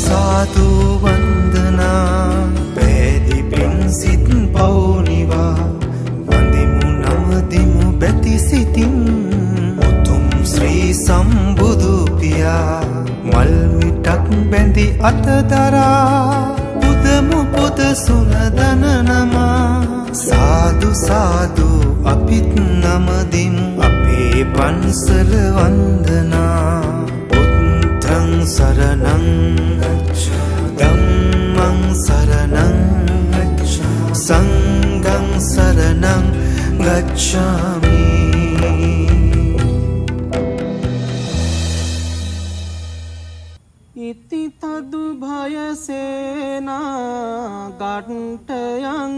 සාදු වන්දනා පැදි පින් සිත් පවුනිවා වඳිමු නමදිමු බැති සිතින් උතුම් ශ්‍රී සම්බුදු පියා මල් මිටක් බැඳි අතදරා පුදමු පුද සුනදන නමා සාදු සාදු අපිත් නමදිමු අපේ පන්සල වන්දනා බුද්ධං සරණං ධම්මං සරණං සංඝං සරණං ගච්ඡාමි. ඉති තදු භයසේනා ගට්ඨයං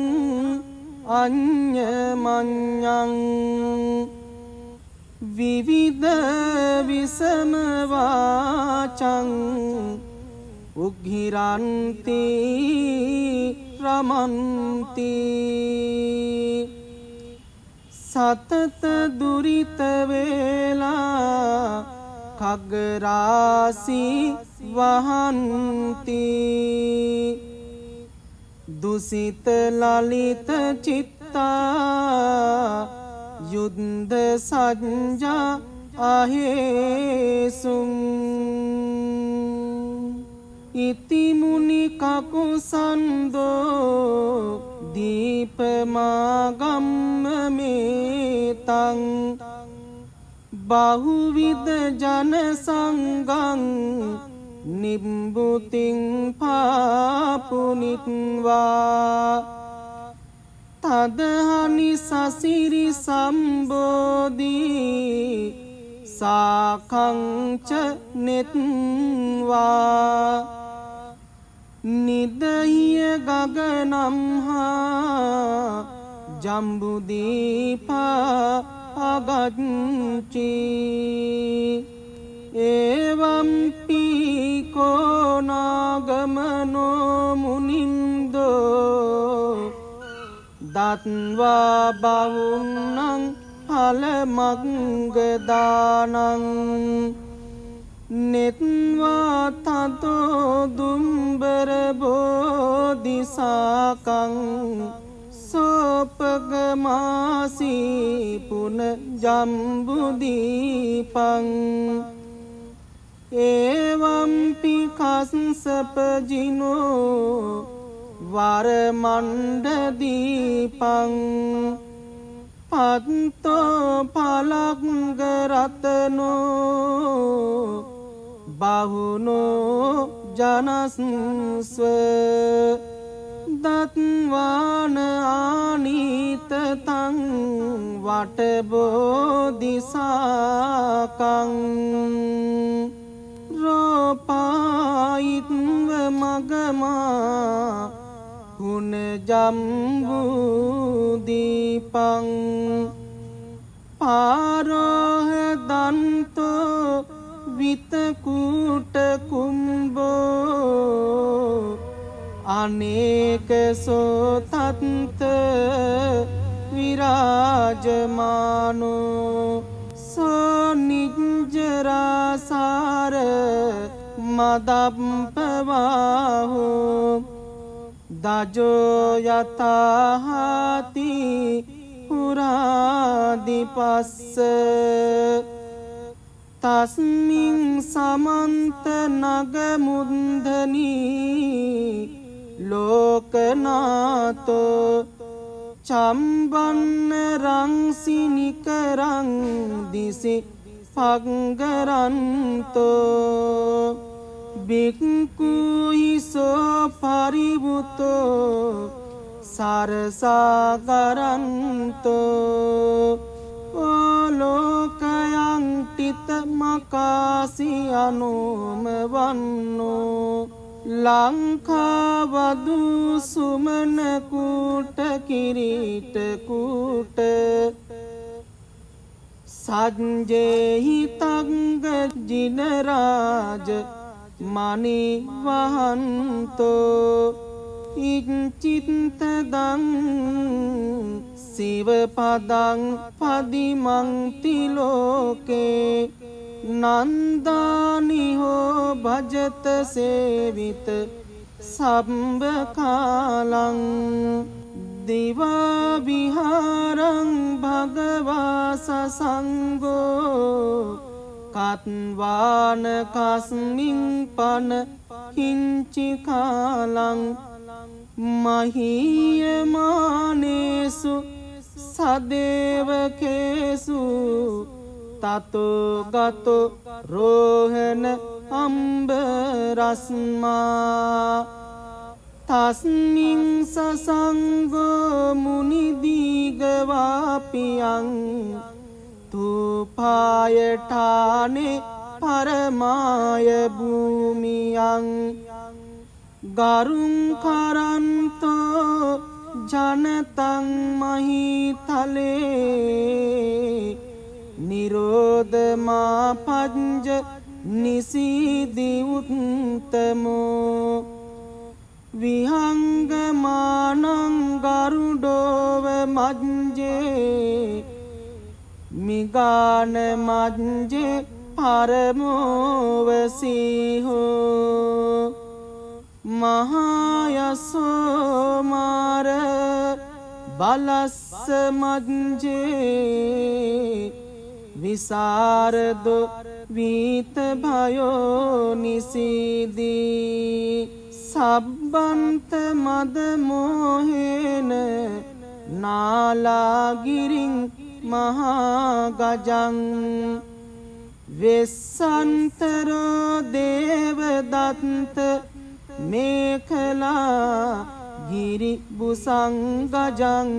අඤ්ඤමඤ්ඤං විවිධ විසම වාචං උග්හිරන්ති රමන්ති සතත දුරිත වේලා khග්ගරාසි වහන්ති දුසිත ලලිත චිත්තා යුද්ධ සඤ්ජා අහේසුං ඉති මුනි කකුසන්දෝ දීපමාගම්ම මේතං බහුවිද ජන සංගං නිබ්බුතින් පාපුනිත්වා තදහනි සසිරි සම්බෝධී සාකංච නෙත්වා නිදහිය ගගනම්හා ජම්බුදීපා අගච්චි එවම් පීකෝනාගමනෝ මුනින්දෝ දත්වා බවුන්නං පලමග්ගදානං නෙත්වා තතෝ දුම්බර බෝධිසාකං සෝපගමාසී පුන ජම්බුදීපං එවම්පි කස්සපජිනෝ වරමණ්ඩදීපං පත්තෝ පලග්ගරතනෝ බහුනෝ ජනස්ව දත්වාන ආනීතතං වටබෝධිසාකං රෝපායිත්ව මගමා පුන ජම්බුදීපං පාරෝහ දන්තෝ විතකූට කුම්බෝ අනේක සෝතත්ත විරාජමානෝ සෝනිජ්ජරාසාර මදප්පවාහෝ දජෝ යතහාති පුරාදිපස්ස තස්මින් සමන්ත නගමුන්දනී ලෝකනාතෝ චම්බන්න රංසිනිකරං දිසි පග්ගරන්තෝ බික්කුයිසෝ පරිවුතෝ සරසාගරන්තෝ ඕලෝකයන් ටිත මකාසි අනුම වන්නෝ ලංකාවදු සුමනකූට කිරීටකූට සජ්ජෙහි තංග ජිනරාජ මනිවහන්තෝ ඉච්චිත්තදං සිවපදං පදිමං තිලෝකේ නන්දානි හෝ භජත සේවිත සම්බ කාලං දිවා විහාරං භගවා සසංගෝ කත්වාන කස්මින් පන කිංචි කාලං මහීයමානේසු සදේවකේසු තතෝ ගතෝ රෝහණ අම්බ රස්මා තස්මින් සසංගෝ මුනිදීගවාපියං තුපායඨානේ පරමාය භූමියං ගරුං කරන්තෝ ජනතං මහීතලේ නිරෝධමා පංජ නිසීදි උත්තමෝ විහංගමානං ගරුඩෝව මජ්ජේ මිගාන මජ්ජේ පරමෝවසීහෝ මහායසෝ මාර බලස්ස මජ්ජේ විසරදෝ වීත භයෝ නිසීදී සබ්බන්ත මද මොහේන නාලාගිරින් මහා ගජං වෙස්සන්තරෝ දේවදත්ත මේඛලා ගිරි බුසංගජං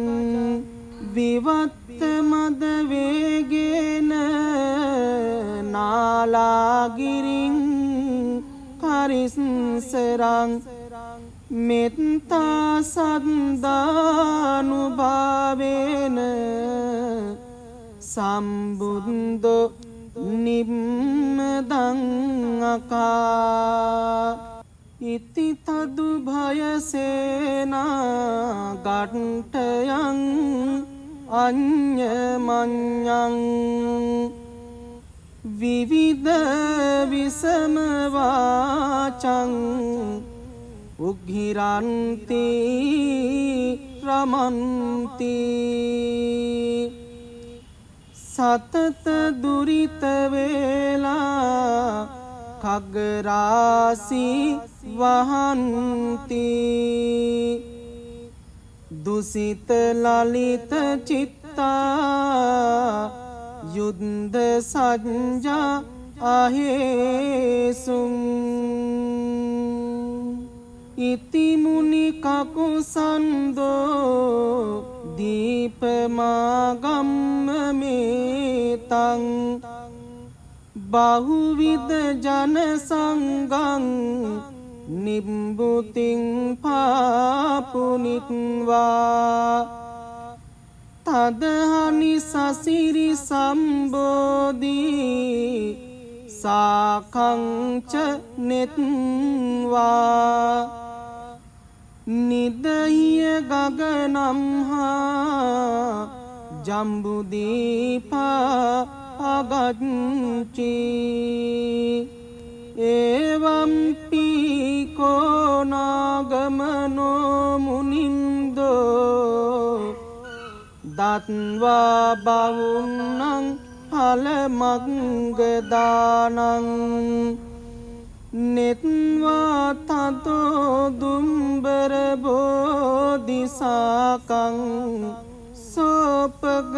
විවත්ත මද වේගේන නාලාගිරින් කරිස්සරං මෙත්තා සද්දානුභාවේන සම්බුද්ධෝ නිම්මදං අකා ඉති තදු භයසේනා ගට්ඨයං අඤ්ඤමඤ්ඤං විවිධ විසම වාචං උග්හිරන්ති රමන්ති සතත දුරිත වේලා khagරාසි වහන්ති දුසිත ලලිත චිත්තා යුද්ධ සඤ්ජා අහේසුං ඉති මුනි කකුසන්දෝ දීපමාගම්ම මේතං බහුවිද ජන සංගං නිබ්බුතින් පාපුනිත්වා තදහනි සසිරි සම්බෝධී සාකංච නෙත්වා නිදහිය ගගනම්හා ජම්බුදීපා අගච්චි එවම්පි කෝනාගමනෝ මුනින්දෝ දත්වා බවුන්නං පලමග්ගදානං නෙත්වා තතෝ දුම්බර බෝධිසාකං සෝපගමාසී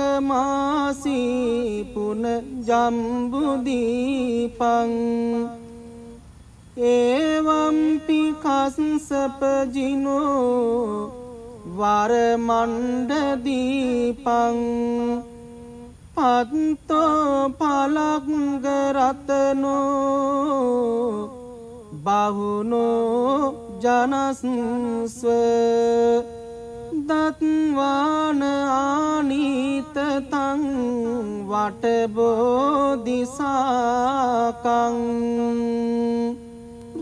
පුන ජම්බුදීපං එවම්පි කස්සපජිනෝ වරමණ්ඩදීපං පත්තෝ පලග්ගරතනෝ බහුනෝ ජනස්ව දත්වාන ආනීතතං වටබෝධිසාකං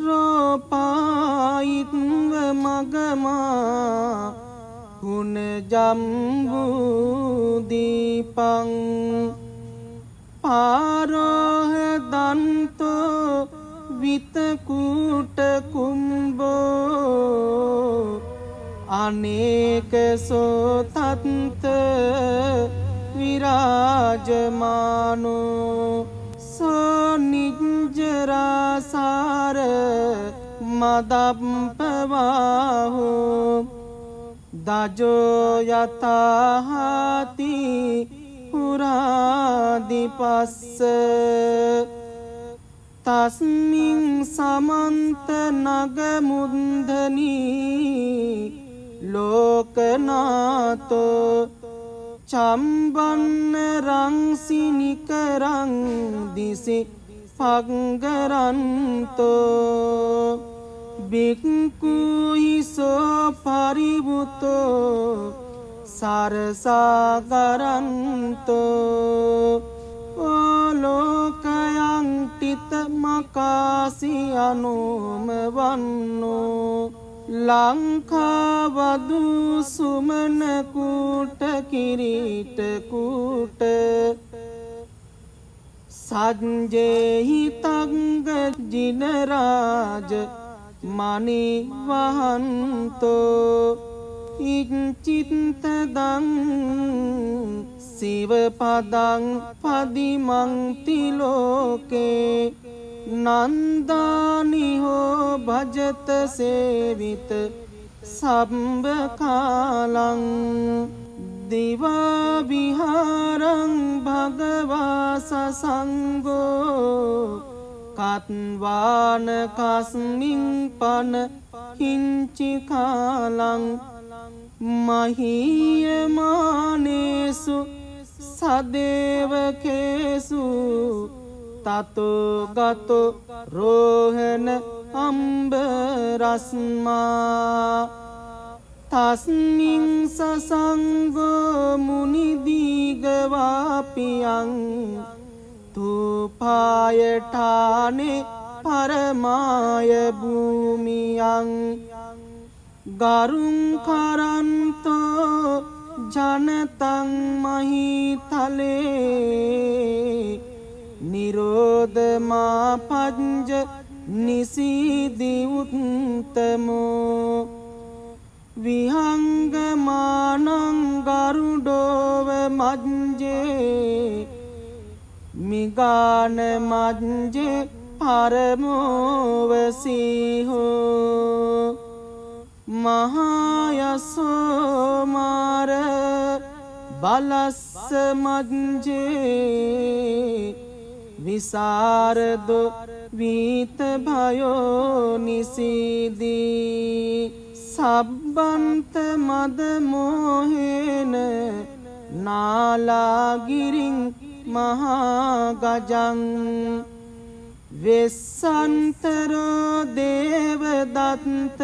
රෝපායිත්ව මගමා පුන ජම්බුදීපං පාරෝහ දන්තෝ විතකුට කුම්බෝ අනේක සෝතත්ත විරාජමානෝ සෝනිජ්ජරාසාර මදප්පවාහෝ දජෝ යතහාති පුරාදිපස්ස තස්මින් සමන්ත නගමුන්දනී ලෝකනාතෝ චම්බන්න රංසිනිකරං දිසි පග්ගරන්තෝ බික්කුයිසෝ පරිවුතෝ සරසාගරන්තෝ ඕලෝකයන් ටිත මකාසි අනුම වන්නෝ ලංකාවදු සුමනකුට කිරීටකුට සජ්ජෙහි තංග ජිනරාජ මනිවහන්තෝ ඉච්චිත්තදං සිවපදං පදිමංති ලෝකේ නන්දානිහෝ භජත සේවිත සම්බකාලං දිවා විහාරං භගවා සසංගෝ කත්වාන කස්මින් පන කිංචි කාලං මහීයමානේසු සදේවකේසු තතෝ ගතෝ රෝහණ අම්බරස්මා තස්මින් සසංගෝ මුනිදීගවාපියං තුපායඨානේ පරමාය භූමියං ගරුං කරන්තෝ ජනතං මහීතලේ නිරෝධමා පංජ නිසීදි උත්තමෝ විහංගමානං ගරුඩෝව මජ්ජේ මිගාන මජ්ජේ පරමෝවසීහෝ මහායසෝ මාර බලස්ස මජ්ජේ විසරදෝ වීත භයෝ නිසීදී සබ්බන්ත මද මොහේන නාලාගිරින් මහා ගජං වෙස්සන්තරෝ දේවදත්ත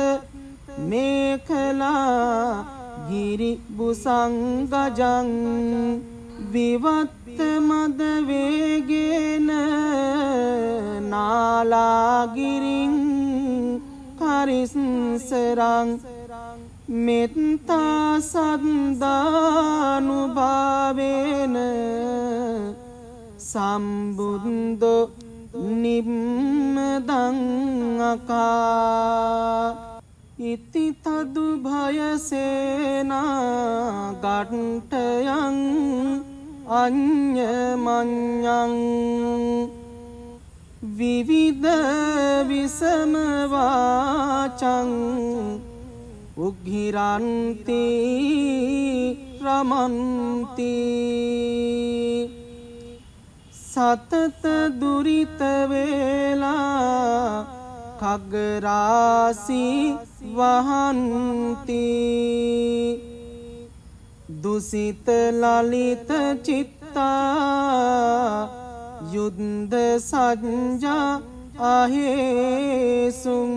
මේඛලා ගිරි බුසංගජං විවත්ත මද වේගේන නාලාගිරින් කරිස්සරං මෙත්තා සද්දානුභාවේන සම්බුද්ධෝ නිම්මදං අකා ඉති තදු භයසේනා ගට්ඨයං අඤ්ඤමඤ්ඤං විවිධ විසම වාචං උග්ගිරන්ති රමන්ති සතත දුරිත වේලා කග්ගරාසි වහන්ති දුසිත ලලිත චිත්තා යුද්ධ සජ්ජා අහේසුං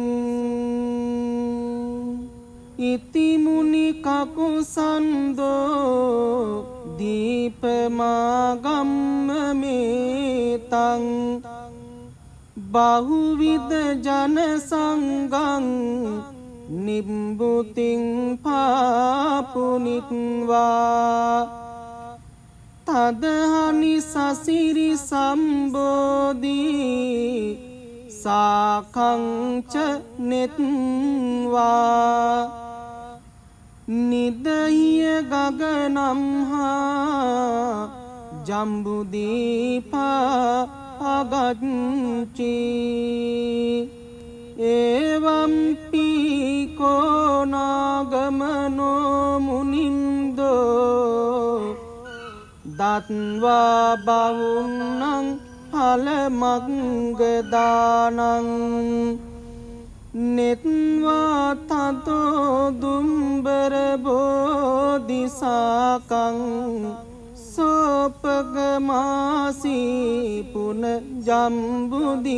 ඉති මුනි කකුසන්දෝ දීපමාගම්ම මේතං බහුවිද ජන සංගං නිබ්බුතින් පාපුනිත්වා තදහනි සසිරි සම්බෝධි සාකංච නෙත්වා නිදහිය ගගනම් හා ජම්බුදීපා අගච්චි එවම්පි කෝනාගමනෝ මුනින්දෝ දත්වා බවුන්නං පලමග්ගදානං නෙත්වා තතෝ දුම්බර බෝධිසාකං සෝපගමාසී පුන ජම්බුදීපං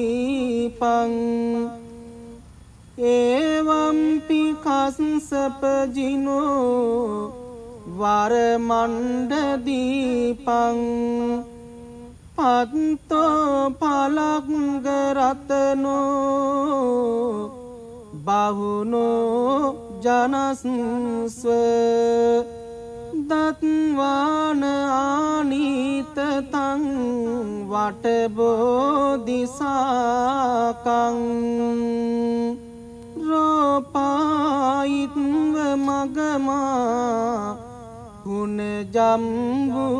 එවම්පි කස්සපජිනෝ වරමණ්ඩදීපං පත්තෝ පලක්ගරතනෝ බහුනෝ ජනස්ව දත්වාන ආනීතතං වටබෝධිසාකං රෝපායිත්ව මගමා පුන ජම්බුදීපං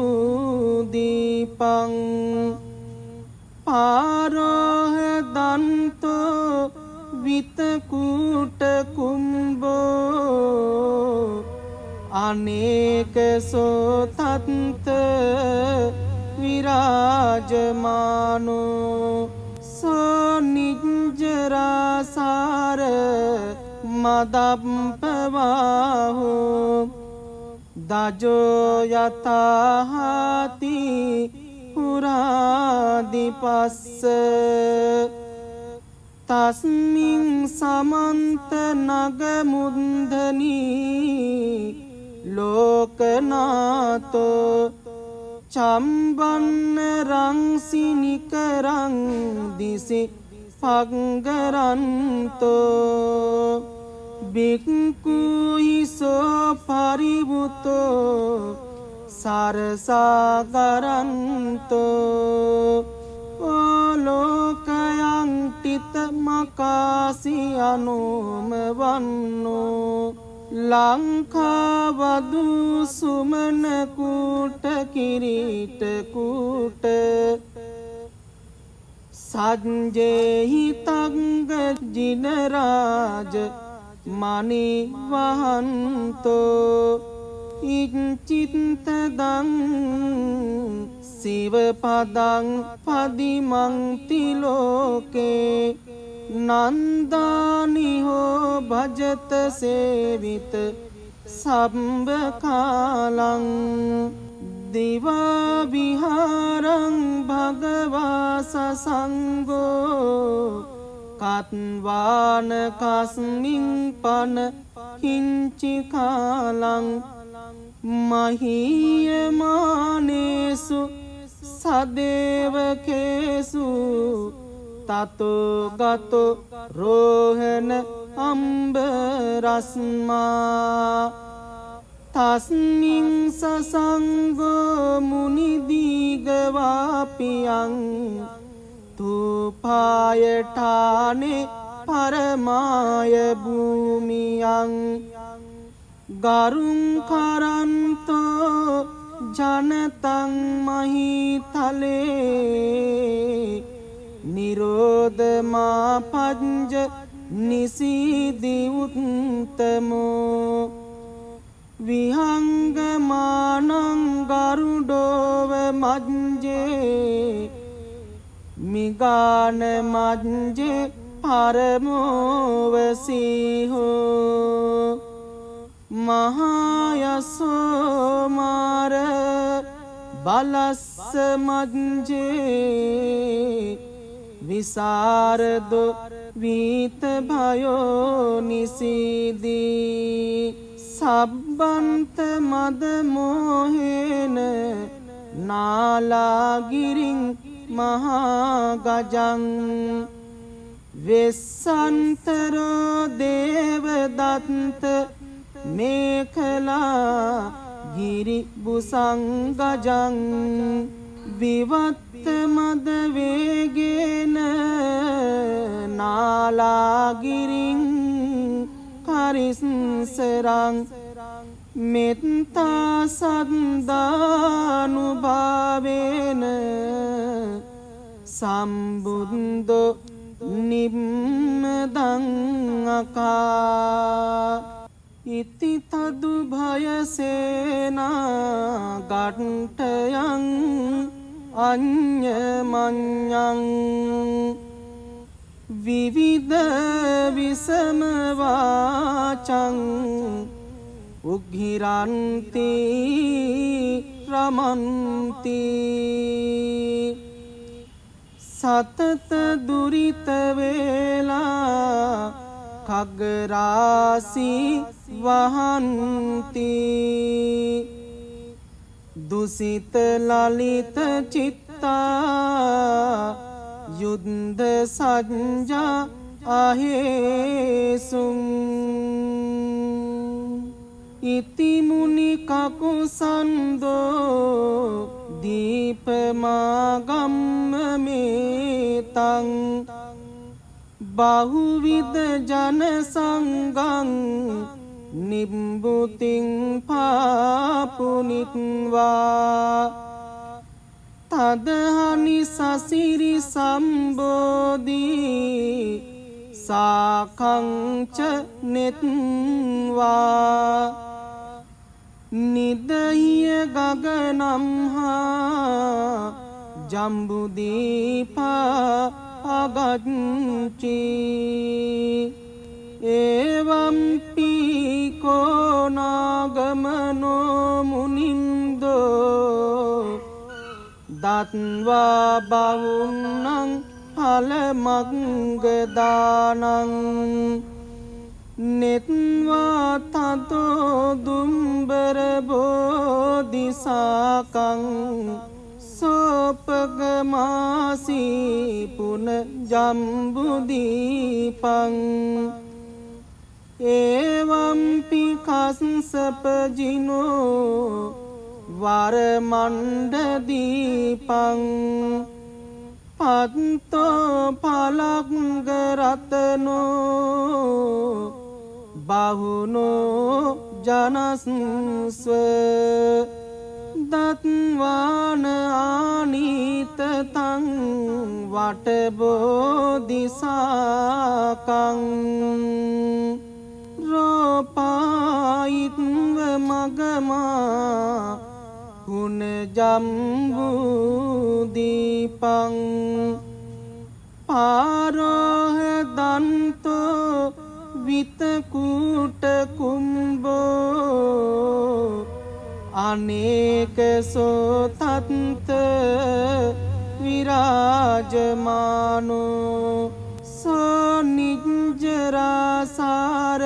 පාරෝහ දන්තෝ විතකූට කුම්බෝ අනේක සෝතත්ත විරාජමානෝ සෝනිජ්ජරාසාර මදප්පවාහෝ දජෝ යතහාති පුරාදිපස්ස තස්මින් සමන්ත නගමුන්දනී ලෝකනාතෝ චම්බන්න රංසිනිකරං දිසි පග්ගරන්තෝ බික්කුයිසෝ පරිවුතෝ සරසාගරන්තෝ ඕලෝකයන් තිත මකාසි අනුම වන්නෝ ලංකාවදු සුමනකූට කිරීටකූට සජ්ජෙහි තංග ජිනරාජ මනිවහන්තෝ ඉච්චිත්තදං සිවපදං පදිමංතිලෝකේ නන්දානිහෝ භජත සේවිත සම්බකාලං දිවා විහාරං භගවා සසංගෝ කත්වාන කස්මින් පන කිංචි කාලං මහීයමානේසු සදේවකේසු තතෝ ගතෝ රෝහණ අම්බරස්මා තස්මින් සසංගෝ මුනිදීගවාපියං තුපායඨානේ පරමාය භූමියං ගරුං කරන්තෝ ජනතං මහීතලේ නිරෝධමා පංජ නිසීදි උත්තමෝ විහංගමානං ගරුඩෝව මජ්ජේ මිගාන මජ්ජේ පරමෝවසීහෝ මහායසෝමාර බලස්ස මජ්ජේ විසරදෝ වීත භයෝ නිසීදී සබ්බන්ත මද මොහේන නාලාගිරින් මහා ගජං වෙස්සන්තරෝ දේවදත්ත මේඛලා ගිරි බුසංගජං විවත්ත මද වේගේන නාලාගිරින් කරිස්සරං මෙත්තා සද්දානුභාවේන සම්බුද්ධෝ නිම්මදං අකා ඉති තදු භයසේනා ගට්ටයං අඤ්ඤමඤ්ඤං විවිධ විසම වාචං උග්ගිරන්ති රමන්ති සතත දුරිත වේලා khග්ගරාසි වහන්ති දුසිත ලලිත චිත්තා යුද්ධ සජ්ජා අහේසුං ඉති මුනි කකුසන්දෝ දීපමාගම්ම මේතං බහුවිද ජන සංගං නිබ්බුතින් පාපුනිත්වා තදහනි සසිරි සම්බෝධී සාකංච නෙත්වා නිදහිය ගගනම්හා ජම්බුදීපා අගච්චි එවම්පි කෝනාගමනෝ මුනින්දෝ දත්වා බවුන්නං පලමග්ගදානං නෙත්වා තතෝ දුම්බර බෝධිසාකං සෝපගමාසී පුන ජම්බුදීපං එවම්පි කස්සපජිනෝ වරමණ්ඩදීපං පත්තෝ පලග්ගරතනෝ බහුනෝ ජනස්ව දත්වාන ආනීතතං වටබෝධිසාකං රෝපායිත්ව මගමා පුන ජම්බුදීපං පාරෝහ දන්තෝ විතකූට කුම්බෝ අනේක සෝතත්ත විරාජමානෝ සෝනිජ්ජරාසාර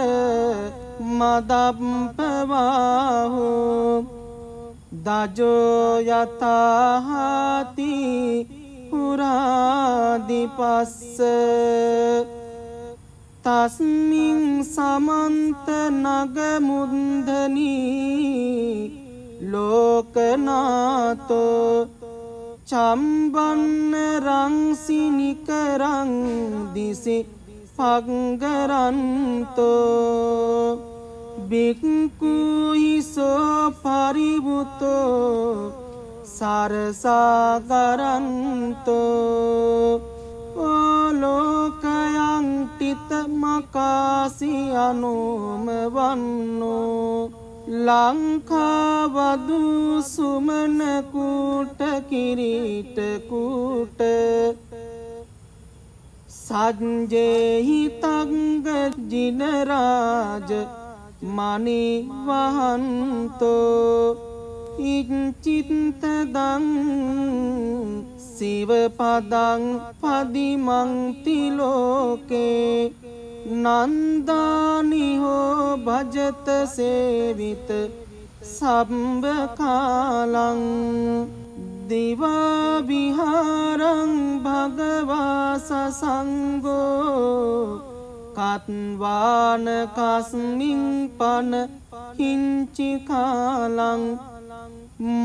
මදප්පවාහෝ දජෝ යතාහාති පුරාදිපස්ස තස්මින් සමන්ත නගමුන්දනී ලෝකනාතෝ චම්බන්න රංසිනිකරං දිසි පග්ගරන්තෝ බික්කුයිසෝ පරිවුතෝ සරසාගරන්තෝ ඕලෝකයන් ටිත මකාසි අනෝම වන්නෝ ලංකාවදු සුමනකූට කිරීටකූට සජ්ජෙහි තංග ජිනරාජ මනි වහන්තෝ ඉච්චිත්තදං සිවපදං පදිමංති ලෝකේ නන්දානිහෝ භජත සේවිත සම්බ කාලං දිවා විහාරං භගවා සසංගෝ කත්වාන කස්මින් පන හිංචි කාලං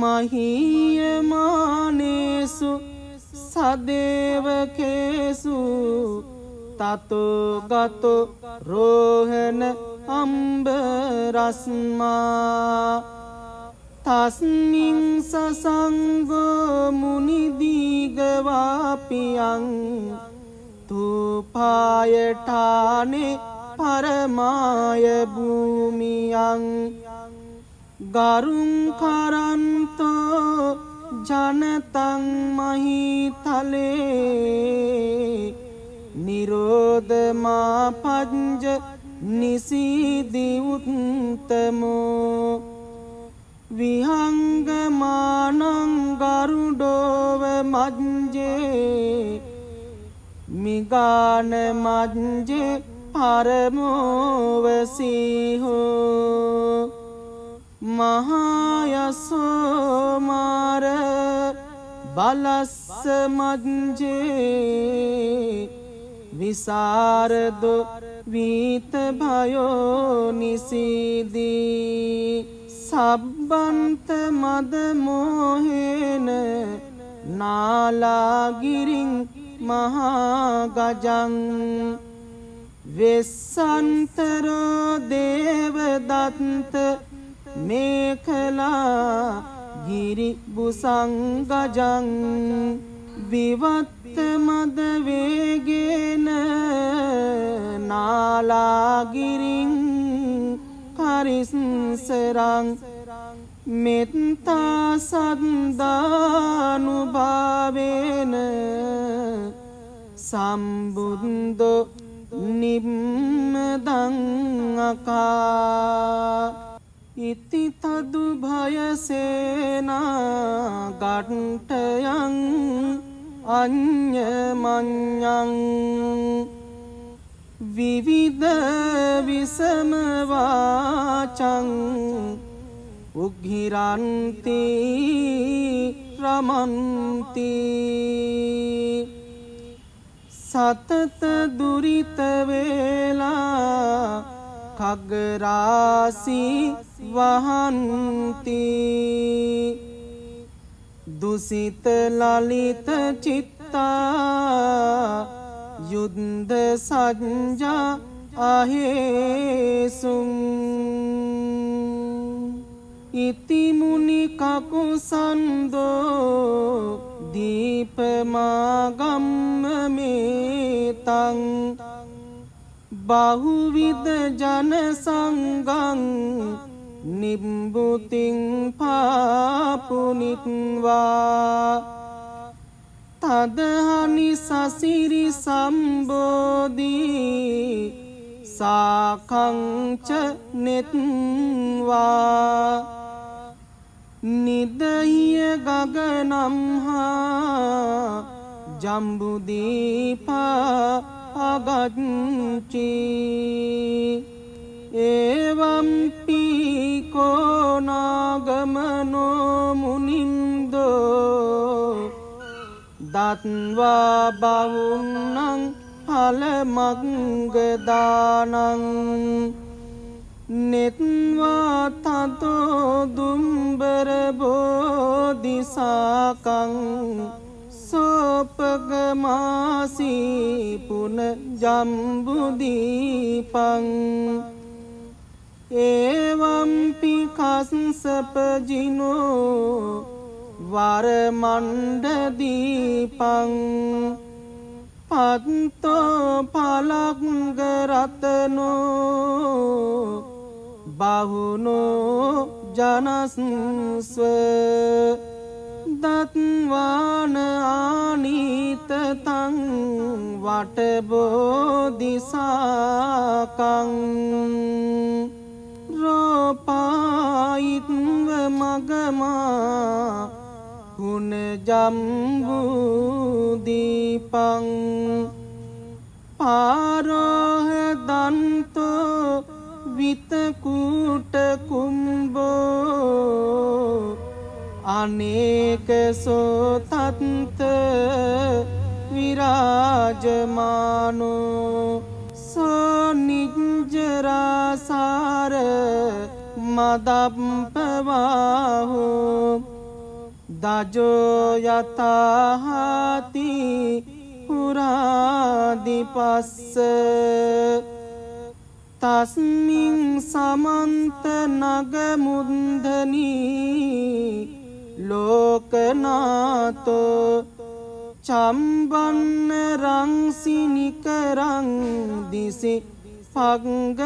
මහීයමානේසු සදේවකේසු තතු ගතු රෝහණ අම්බ රස්මා තස්මින් සසංගෝ මුනි දීගවාපියං තුපායඨානේ පරමාය භූමියං ගරුං කරන්තෝ ජනතං මහිතලේ නිරෝධමා පංජ නිසීදි උත්තමෝ විහංගමානං ගරුඩෝව මජ්ජේ මිගාන මජ්ජේ පරමෝවසීහෝ මහායසෝ මාර බලස්ස මජ්ජේ විසරදු වීත භයෝ නිසීදී සබ්බන්ත මද මොහේන නාලාගිරින් මහා ගජං වෙස්සන්තරෝ දේවදත්ත මේඛලා ගිරි බුසංගජං විවත්ත මද වේගේන නාලාගිරින් කරිස්සරං මෙත්තා සද්දානුභාවේන සම්බුද්ධෝ නිම්මදං අකා ඉති තදු භයසේනා ගට්ඨයං අඤ්ඤමඤ්ඤං විවිධ විසම වාචං උග්ගිරන්ති රමන්ති සතත දුරිත වේලා khagරාසි වහන්ති දුසිත ලලිත චිත්තා යුද්ධ සඤ්ජා අහේසුං ඉති මුනි කකුසන්දෝ දීපමාගම්ම මේතං බහුවිද ජන සංගං නිබ්බුතින් පාපුනිත්වා තදහනි සසිරි සම්බෝධී සාකංච නෙත්වා නිදහිය ගගනම්හා ජම්බුදීපා අගච්චි එවම්පි කෝනාගමනෝ මුනින්දෝ දත්වා බවුන්නං පලමග්ගදානං නෙත්වා තතෝ දුම්බර බෝධිසාකං සෝපගමාසී පුන ජම්බුදීපං එවම්පි කස්සපජිනෝ වරමණ්ඩදීපං පත්තෝ පලග්ගරතනෝ බහුනෝ ජනස්ව දත්වාන ආනීතතං වටබෝධිසාකං රෝපායිත්ව මගමා පුන ජම්බුදීපං පාරෝහ දන්තෝ විතකූට කුම්බෝ අනේක සෝතත්ත විරාජමානෝ සෝනිජ්ජරාසාර මදප්පවාහෝ දජෝ යතහාති පුරාදිපස්ස තස්මින් සමන්ත නග මුන්දනී ලෝකනාතෝ චම්බන්න රංසිනිකරං දිසි පග්ගරන්තෝ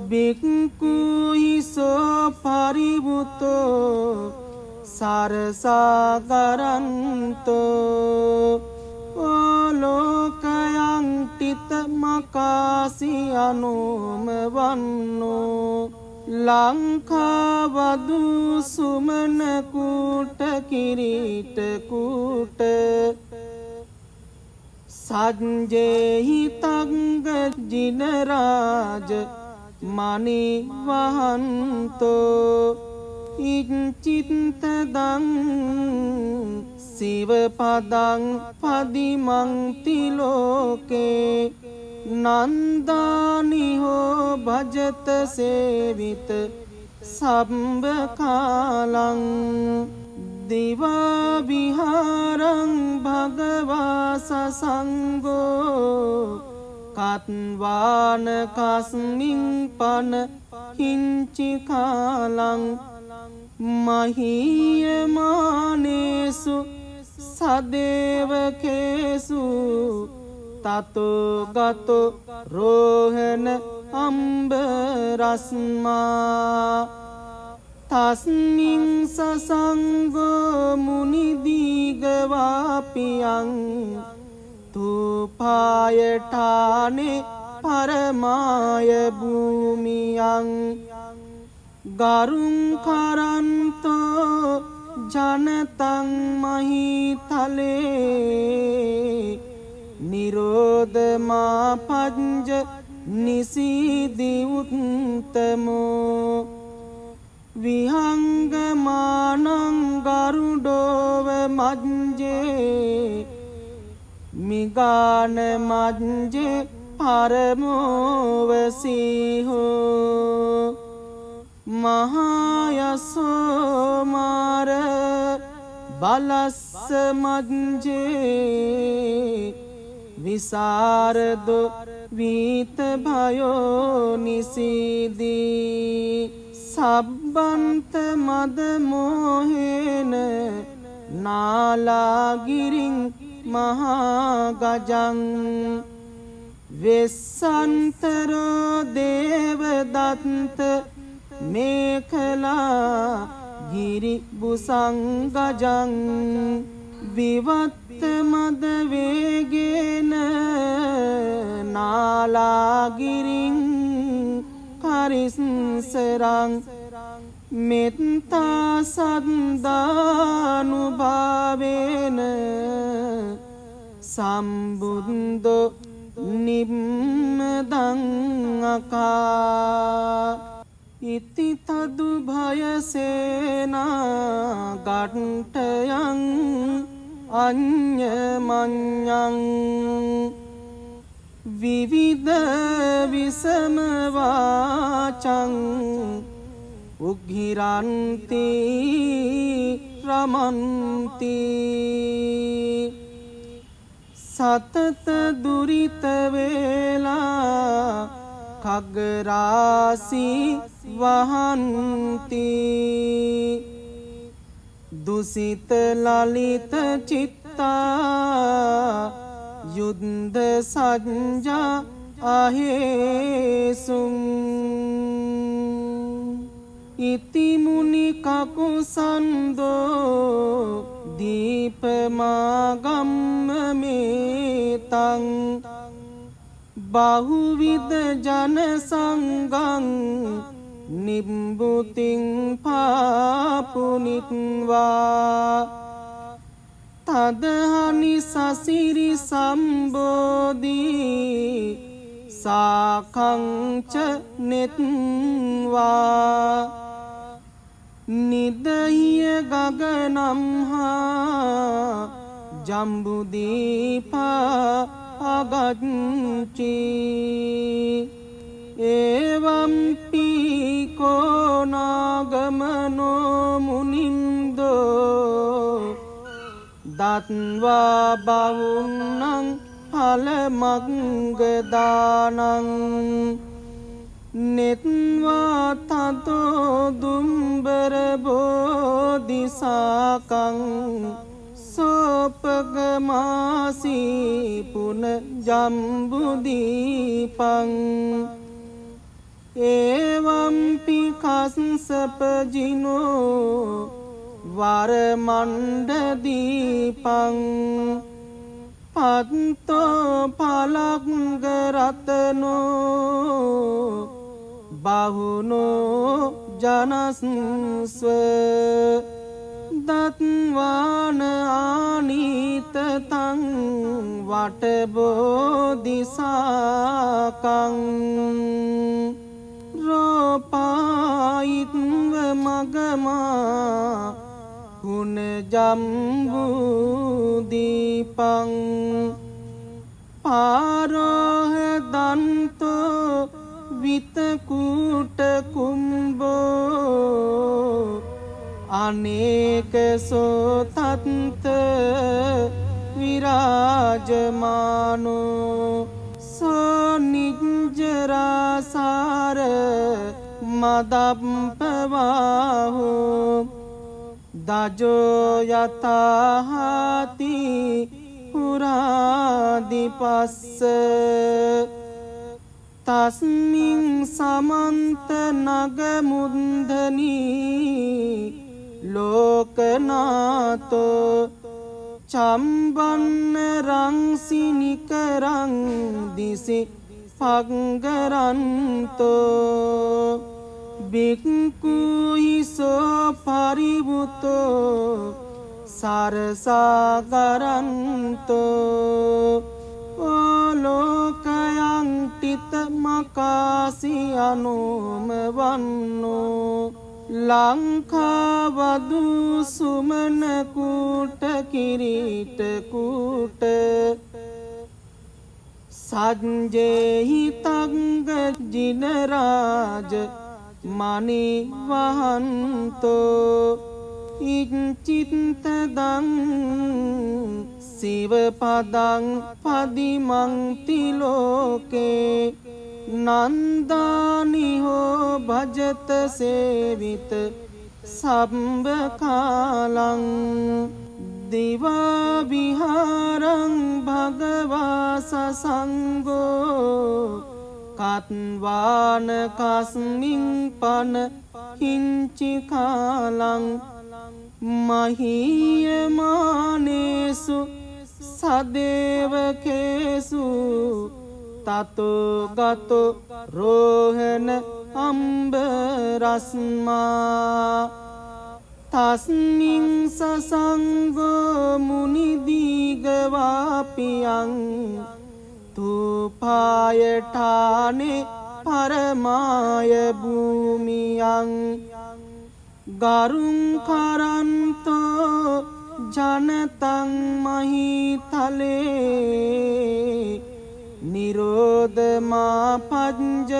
බික්කුයිසෝ පරිවුතෝ සරසාගරන්තෝ ඕලෝකයන් ටිත මකාසි අනුම වන්නෝ ලංකාවදු සුමනකුට කිරීටකුට සජ්ජෙහි තංග ජිනරාජ මනිවහන්තෝ ඉච්චිත්තදං සිවපදං පදිමංතිලෝකේ නන්දානිහෝ භජත සේවිත සම්බකාලං දිවා විහාරං භගවා සසංගෝ කත්වාන කස්මින් පන කිංචි කාලං මහීයමානේසු සදේවකේසු තතෝ ගතෝ රෝහණ අම්බරස්මා තස්මින් සසංගෝ මුනිදීගවාපියං තුපායඨානේ පරමාය භූමියං ගරුං කරන්තෝ ජනතං මහීතලේ නිරෝධමා පංජ නිසීදි උත්තමෝ විහංගමානං ගරුඩෝව මජ්ජේ මිගාන මජ්ජේ පරමෝවසීහෝ මහායසෝ මාර බලස්ස මජ්ජේ විසරදු වීත භයෝ නිසීදී සබ්බන්ත මද මොහේන නාලාගිරින් මහා ගජං වෙස්සන්තරෝ දේවදත්ත මේඛලා ගිරි බුසංගජං විවත්ත මද වේගේන නාලාගිරින් කරිස්සරං මෙත්තා සද්දානුභාවේන සම්බුද්ධෝ නිම්මදං අකා ඉති තදු භයසේනා ගට්ඨයං අඤ්ඤමඤ්ඤං විවිධ විසම වාචං උග්ගිරන්ති රමන්ති සතත දුරිත වේලා khග්ගරාසි වහන්ති දුසිත ලලිත චිත්තා යුද්ධ සඤ්ජා අහේසුං ඉති මුනි කකුසන්දෝ දීපමාගම්ම මේතං බහුවිද ජන සංගං නිබ්බුතින් පාපුනිත්වා තදහනි සසිරි සම්බෝධී සාකංච නෙත්වා නිදහිය ගගනම්හා ජම්බුදීපා අගච්චි එවම් පීකෝනාගමනෝ මුනින්දෝ තත්වා බවුන්නං ඵලමග්ගදානං නෙත්වා තතෝ දුම්බර බෝධිසාකං සෝපගමාසී පුන ජම්බුදීපං එවම්පි කස්සපජිනෝ වරමණ්ඩදීපං පත්තෝ පලග්ගරතනෝ බහුනෝ ජනස්ව දත්වාන ආනීතතං වටබෝධිසාකං රෝපායිත්ව මගමා පුන ජම්බුදීපං පාරෝහ දන්තෝ විතකූට කුම්බෝ අනේක සෝතත්ත විරාජමානෝ සෝනිජ්ජරාසාර මදප්පවාහෝ දජෝ යතහාති පුරාදිපස්ස තස්මින් සමන්ත නගමුන්දනී ලෝකනාතෝ චම්බන්න රංසිනිකරං දිසි පග්ගරන්තෝ බික්කුයිසෝ පරිවුතෝ සරසාගරන්තෝ ඕලෝකයන් ටිත මකාසි අනුම වන්නෝ ලංකාවදු සුමනකූට කිරීටකූට සජ්ජෙහි තංග ජිනරාජ මනිවහන්තෝ ඉච්චිත්තදං සිවපදං පදිමංතිලෝකේ නන්දානිහෝ භජත සේවිත සම්බකාලං දිවා විහාරං භගවා සසංගෝ කත්වාන කස්මින් පන කිංචි කාලං මහීයමානේසු සදේවකේසු තතෝ ගතෝ රෝහණ අම්බ රස්මා තස්මින් සසංගෝ මුනිදීගවාපියං තුපායඨානේ පරමාය භූමියං ගරුං කරන්තෝ ජනතං මහීතලේ නිරෝධමා පංජ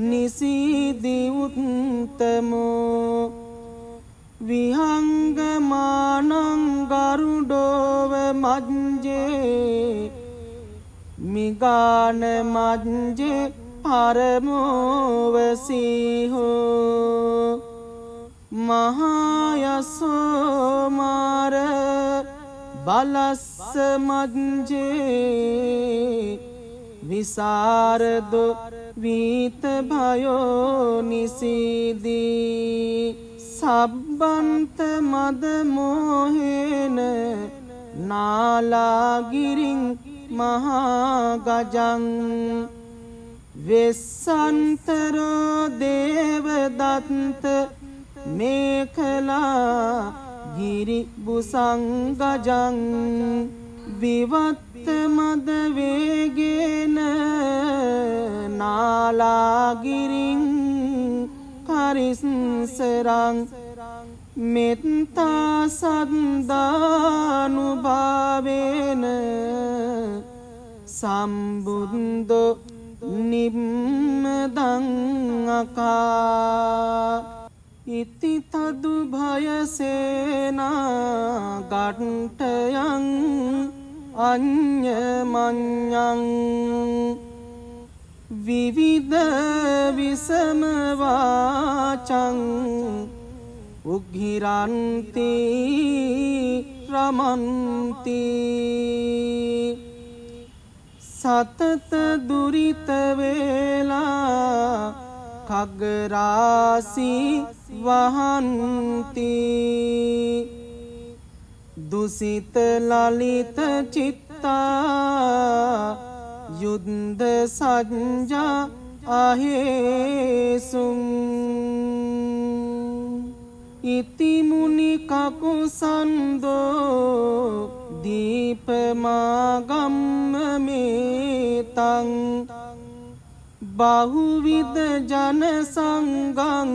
නිසීදි උත්තමෝ විහංගමානං ගරුඩෝව මජ්ජේ මිගාන මජ්ජේ පරමෝවසීහෝ මහායසෝ මාර බලස්ස මජ්ජේ විසරදෝ වීත භයෝ නිසීදී සබ්බන්ත මද මොහේන නාලාගිරින් මහා ගජං වෙස්සන්තරෝ දේවදත්ත මේඛලා ගිරි බුසංගජං විවත්ත මද වේගේන නාලාගිරින් කරිස්සරං මෙත්තා සද්දානුභාවේන සම්බුද්ධෝ නිම්මදං අකා ඉති තදු භයසේනා ගට්ටයන් අඤ්ඤමඤ්ඤං විවිධ විසම වාචං උග්හිරන්ති රමන්ති සතත දුරිත වේලා khග්ගරාසි වහන්ති දුසිත ලලිත චිත්තා යුද්ධ සඤ්ජා අහේසුං ඉති මුනි කකුසන්தோ දීපමාගම්ම මේතං බහුවිද ජන සංගං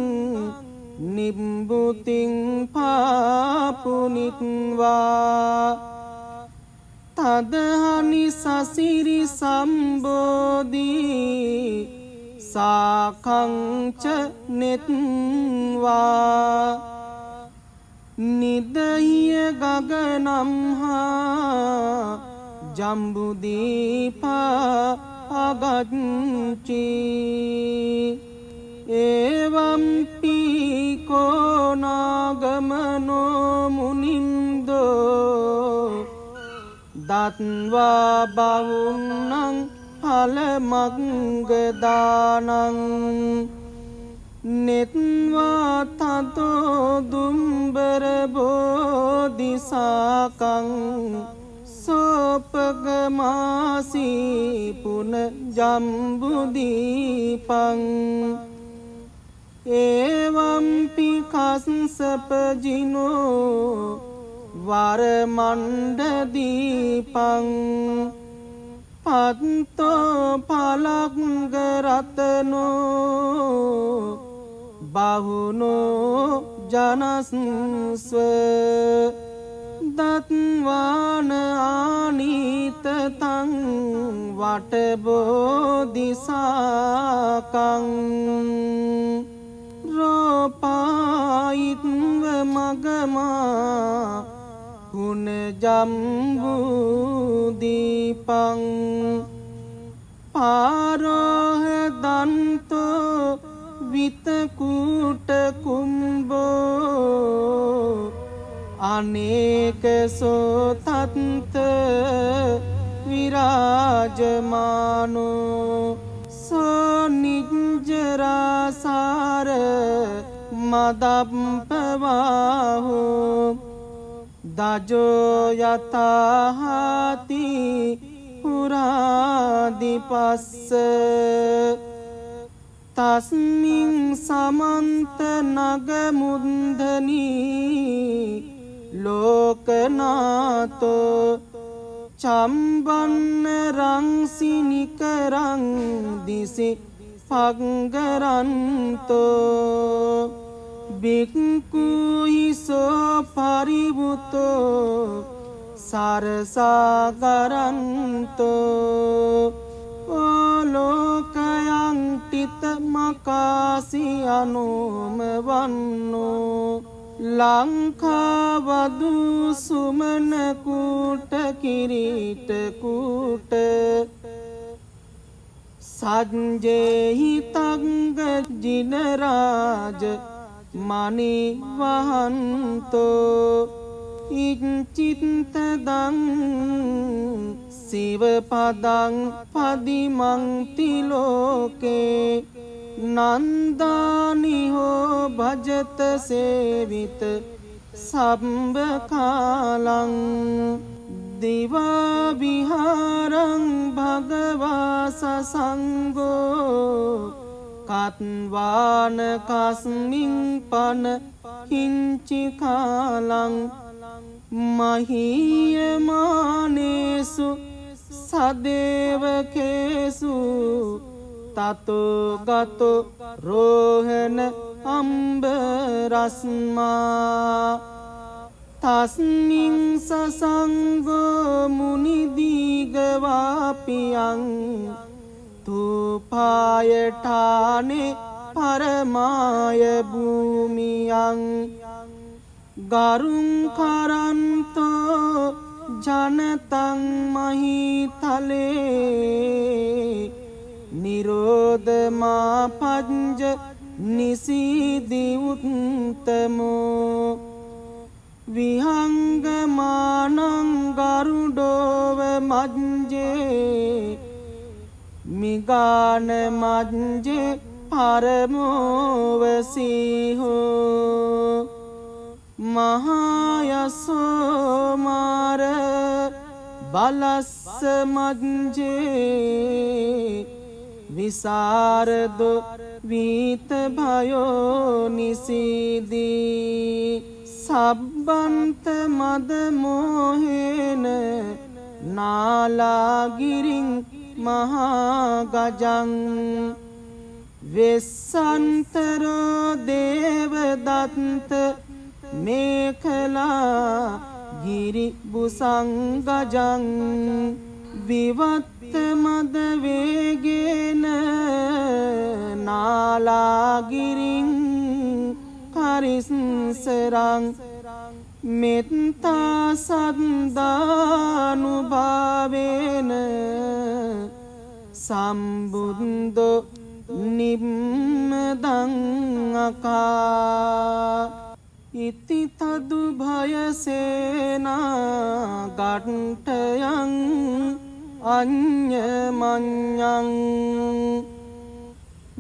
නිබ්බුතින් පාපුනිත්වා තදහනි සසිරි සම්බෝධී සාකංච නෙත්වා නිදහිය ගගනම්හා ජම්බුදීපා අගච්චි එවම්පි කෝනාගමනෝ මුනින්දෝ දත්වා බවුන්නං පලමග්ගදානං නෙත්වා තතෝ දුම්බර බෝධිසාකං සෝපගමාසී පුන ජම්බුදීපං එවම්පි කස්සපජිනෝ වරමණ්ඩදීපං පත්තෝ පලග්ගරතනෝ බහුනෝ ජනස්ව දත්වාන ආනීතතං වටබෝධිසාකං රෝපායිත්ව මගමා පුන ජම්බුදීපං පාරෝහ දන්තෝ විතකූට කුම්බෝ අනේක සෝතත්ත විරාජමානෝ සෝනිජ්ජරාසාර මදප්පවාහෝ දජෝ යතහාති පුරාදිපස්ස තස්මින් සමන්ත නගමුන්දනී ලෝකනාතෝ චම්බන්න රංසිනිකරං දිසි පග්ගරන්තෝ බික්කුයිසෝ පරිවුතෝ සරසාගරන්තෝ ඕලෝකයන් ටිත මකාසි අනුම වන්නෝ ලංකාවදු සුමන කූට කිරීට කූට සජ්ජෙහි තංග ජිනරාජ මනි වහන්තෝ ඉච්චිත්තදං සිවපදං පදිමංති ලෝකේ නන්දානිහෝ භජත සේවිත සම්බකාලං දිවා විහාරං භගවා සසංගෝ කත්වාන කස්මින් පන කිංචි කාලං මහීයමානේසු සදේවකේසු තතෝ ගතෝ රෝහණ අම්බ රස්මා තස්මින් සසංගෝ මුනිදීගවාපියං තුපායඨානේ පරමාය භූමියං ගරුං කරන්තෝ ජනතං මහිතලේ නිරෝධමා පංජ නිසීදි උත්තමෝ විහංගමානං ගරුඩෝව මජ්ජේ මිගාන මජ්ජේ පරමෝවසීහෝ මහායසෝ මාර බලස්ස මජ්ජේ විසරදෝ වීත භයෝ නිසීදී සබ්බන්ත මද මොහේන නාලාගිරින් මහා ගජං වෙස්සන්තරෝ දේවදත්ත මේඛලා ගිරි බුසංගජං විවත්ත මද වේගේන නාලාගිරින් කරිස්සරං මෙත්තා සද්දානුභාවේන සම්බුද්ධෝ නිම්මදං අකා ඉති තදු භයසේනා ගට්ඨයං අඤ්ඤමඤ්ඤං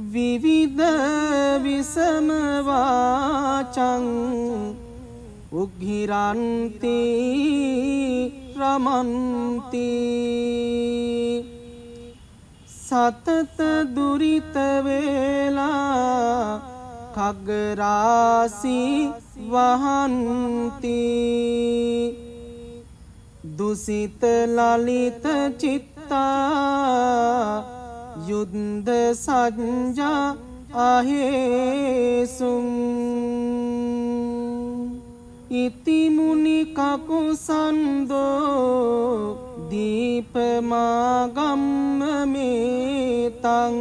විවිධ විසම වාචං උග්හිරන්ති රමන්ති සතත දුරිත වේලා khග්ගරාසි වහන්ති දුසිත ලලිත චිත්තා යුද්ධ සඤ්ජා අහේසුං ඉති මුනි කකුසන්දෝ දීපමාගම්ම මේතං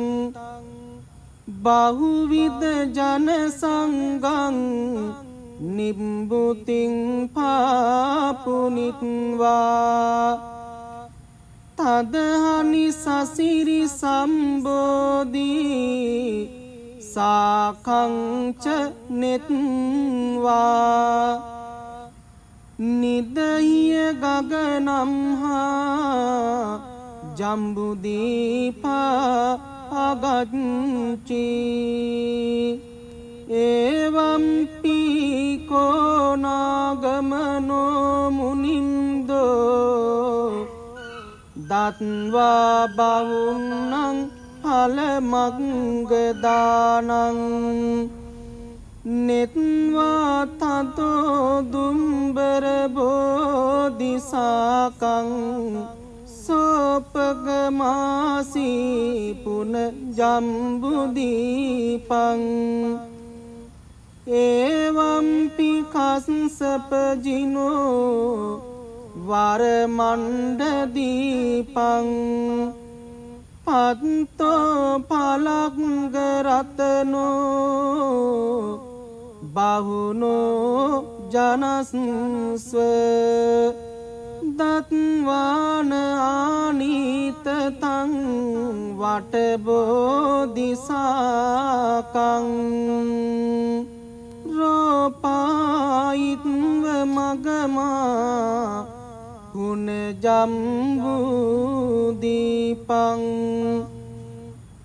බහුවිද ජන සංගං නිබ්බුතින් පාපුනිත්වා තදහනි සසිරි සම්බෝධී සාකංච නෙත්වා නිදහිය ගගනම්හා ජම්බුදීපා අගච්චි එවම්පි කෝනාගමනෝ මුනින්දෝ දත්වා බවුන්නං පලමග්ගදානං නෙත්වා තතෝ දුම්බර බෝධිසාකං සෝපගමාසී පුන ජම්බුදීපං එවම්පි කස්සපජිනෝ වරමණ්ඩදීපං පත්තෝ පලක්ගරතනෝ බහුනෝ ජනස්ව දත්වාන ආනීතතං වටබෝධිසාකං රෝපායිත්ව මගමා පුන ජම්බුදීපං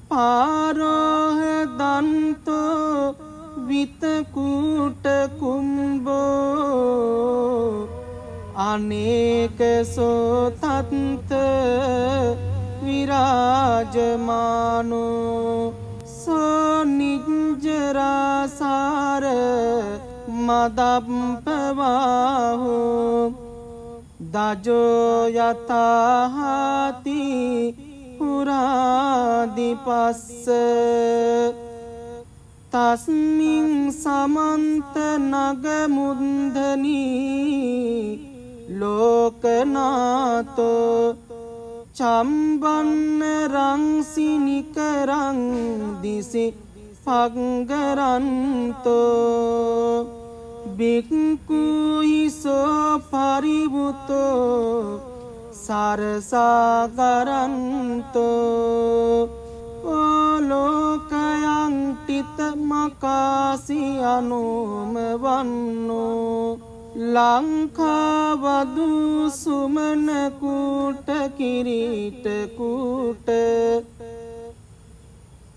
පාරෝහ දන්තෝ විතකූට කුම්බෝ අනේක සෝතත්ත විරාජමානෝ සෝනිජ්ජරාසාර මදප්පවාහෝ දජෝ යතාහාති පුරාදිපස්ස තස්මින් සමන්ත නගමුන්දනී ලෝකනාතෝ චම්බන්න රංසිනිකරං දිසි පග්ගරන්තෝ බික්කුහිසෝ පරිවුතෝ සරසාගරන්තෝ ඕලෝකයන් තිත මකාසි අනුම වන්නෝ ලංකාවදු සුමනකුට කිරීටකුට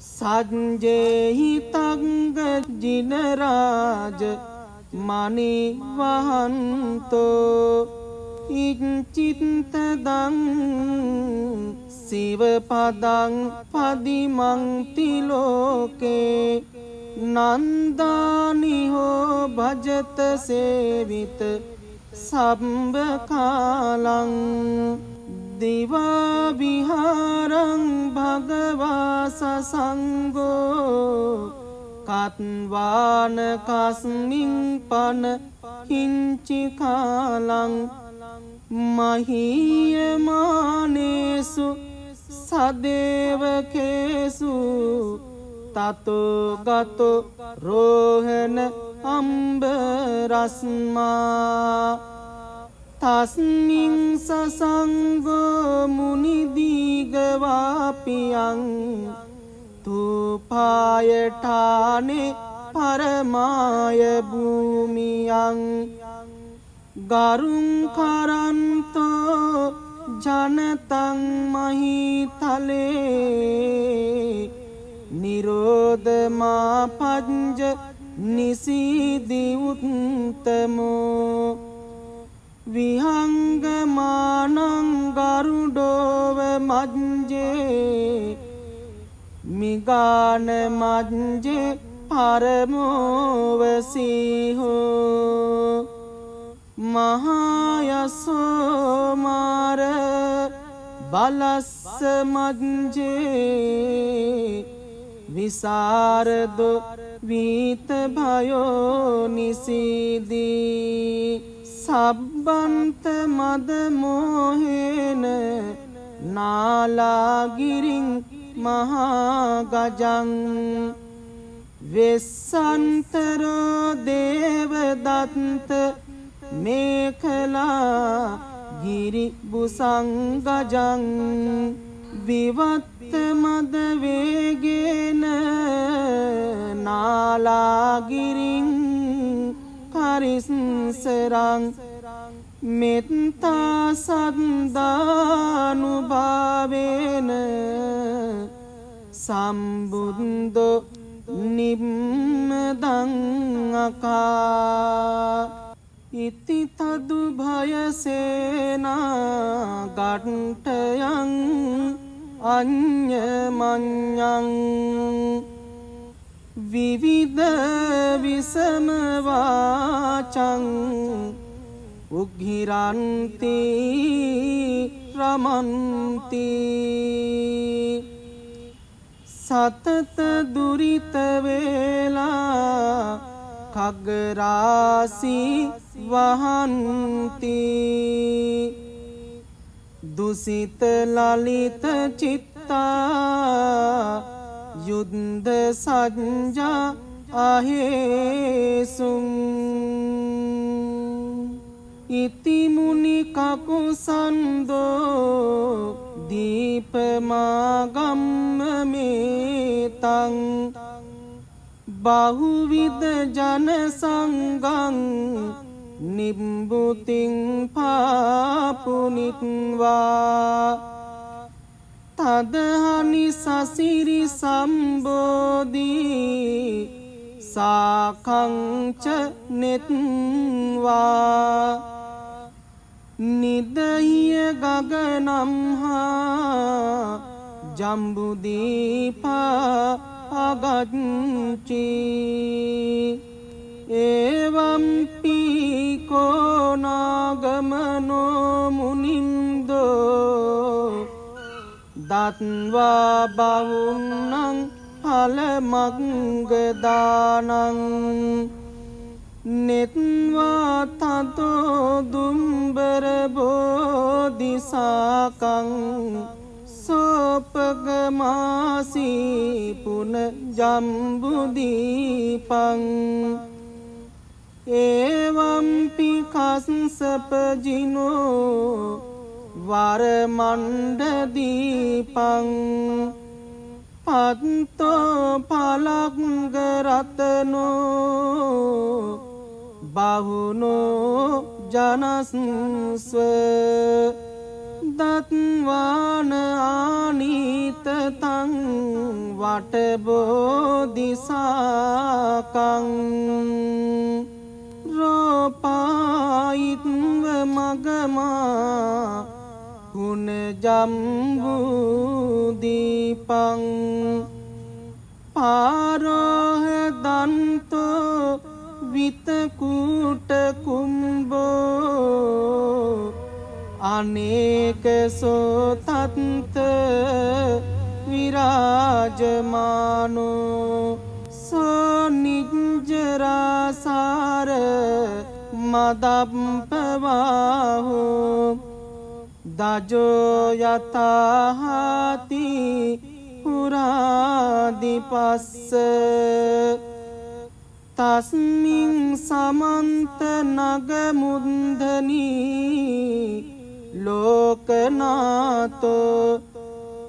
සංජෙහි තංග ජිනරාජ මනිවහන්තෝ ඉච්චිත්තදං සිවපදං පදිමංතිලෝකේ නන්දානිහෝ භජත සේවිත සම්බකාලං දිවා විහාරං භගවා සසංගෝ කත්වාන කස්මින් පන කිංචි කාලං මහීයමානේසු සදේවකේසු තතෝ ගතෝ රෝහණ අම්බරස්මා තස්මින් සසංගෝ මුනිදීගවාපියං තුපායඨානේ පරමාය භූමියං ගරුං කරන්තෝ ජනතං මහීතලේ නිරෝධමා පංජ නිසීදි උත්තමෝ විහංගමානං ගරුඩෝව මජ්ජේ මිගාන මජ්ජේ පරමෝවසීහෝ මහායසෝමාර බලස්ස මජ්ජේ විසරදෝ වීත භයෝ නිසීදී සබ්බන්ත මද මොහේන නාලාගිරින් මහා ගජං වෙස්සන්තරෝ දේවදත්ත මේඛලා ගිරි බුසංගජං විවත්ත මද වේගේන නාලාගිරින් කරිස්සරං මෙත්තා සද්දානුභාවේන සම්බුද්ධෝ නිම්මදං අකා ඉති තදු භයසේනා ගට්ඨයං අඤ්ඤමඤ්ඤං විවිධ විසම වාචං උග්ගිරන්ති රමන්ති සතත දුරිත වේලා khagරාසි වහන්ති දුසිත ලලිත චිත්තා යුද්ධ සජ්ජා අහේසුං ඉති මුනි කකුසන්දෝ දීපමාගම්ම මේතං බහුවිද ජන සංගං නිබ්බුතින් පාපුනිත්වා තදහනි සසිරි සම්බෝධී සාකංච නෙත්වා නිදහිය ගගනම්හා ජම්බුදීපා අගච්චි එවම්පි කෝනාගමනෝ මුනින්දෝ දත්වා බවුන්නං පලමග්ගදානං නෙත්වා තතෝ දුම්බර බෝධිසාකං සෝපගමාසී පුන ජම්බුදීපං ඒවම්පි කස්සපජිනෝ වරමණ්ඩදීපං පත්තෝ පලංගරතනෝ බහුනෝ ජනස්ව දත්වාන ආනීතතං වටබෝධිසාකං රෝපායිත්ව මගමා පුන ජම්බුදීපං පාරෝහ දන්තෝ විතකූට කුම්බෝ අනේක සෝතත්ත විරාජමානෝ සෝනිජ්ජරාසාර මදප්පවාහෝ දජෝ යතාහාති පුරාදිපස්ස තස්මින් සමන්ත නගමුන්දනී ලෝකනාතෝ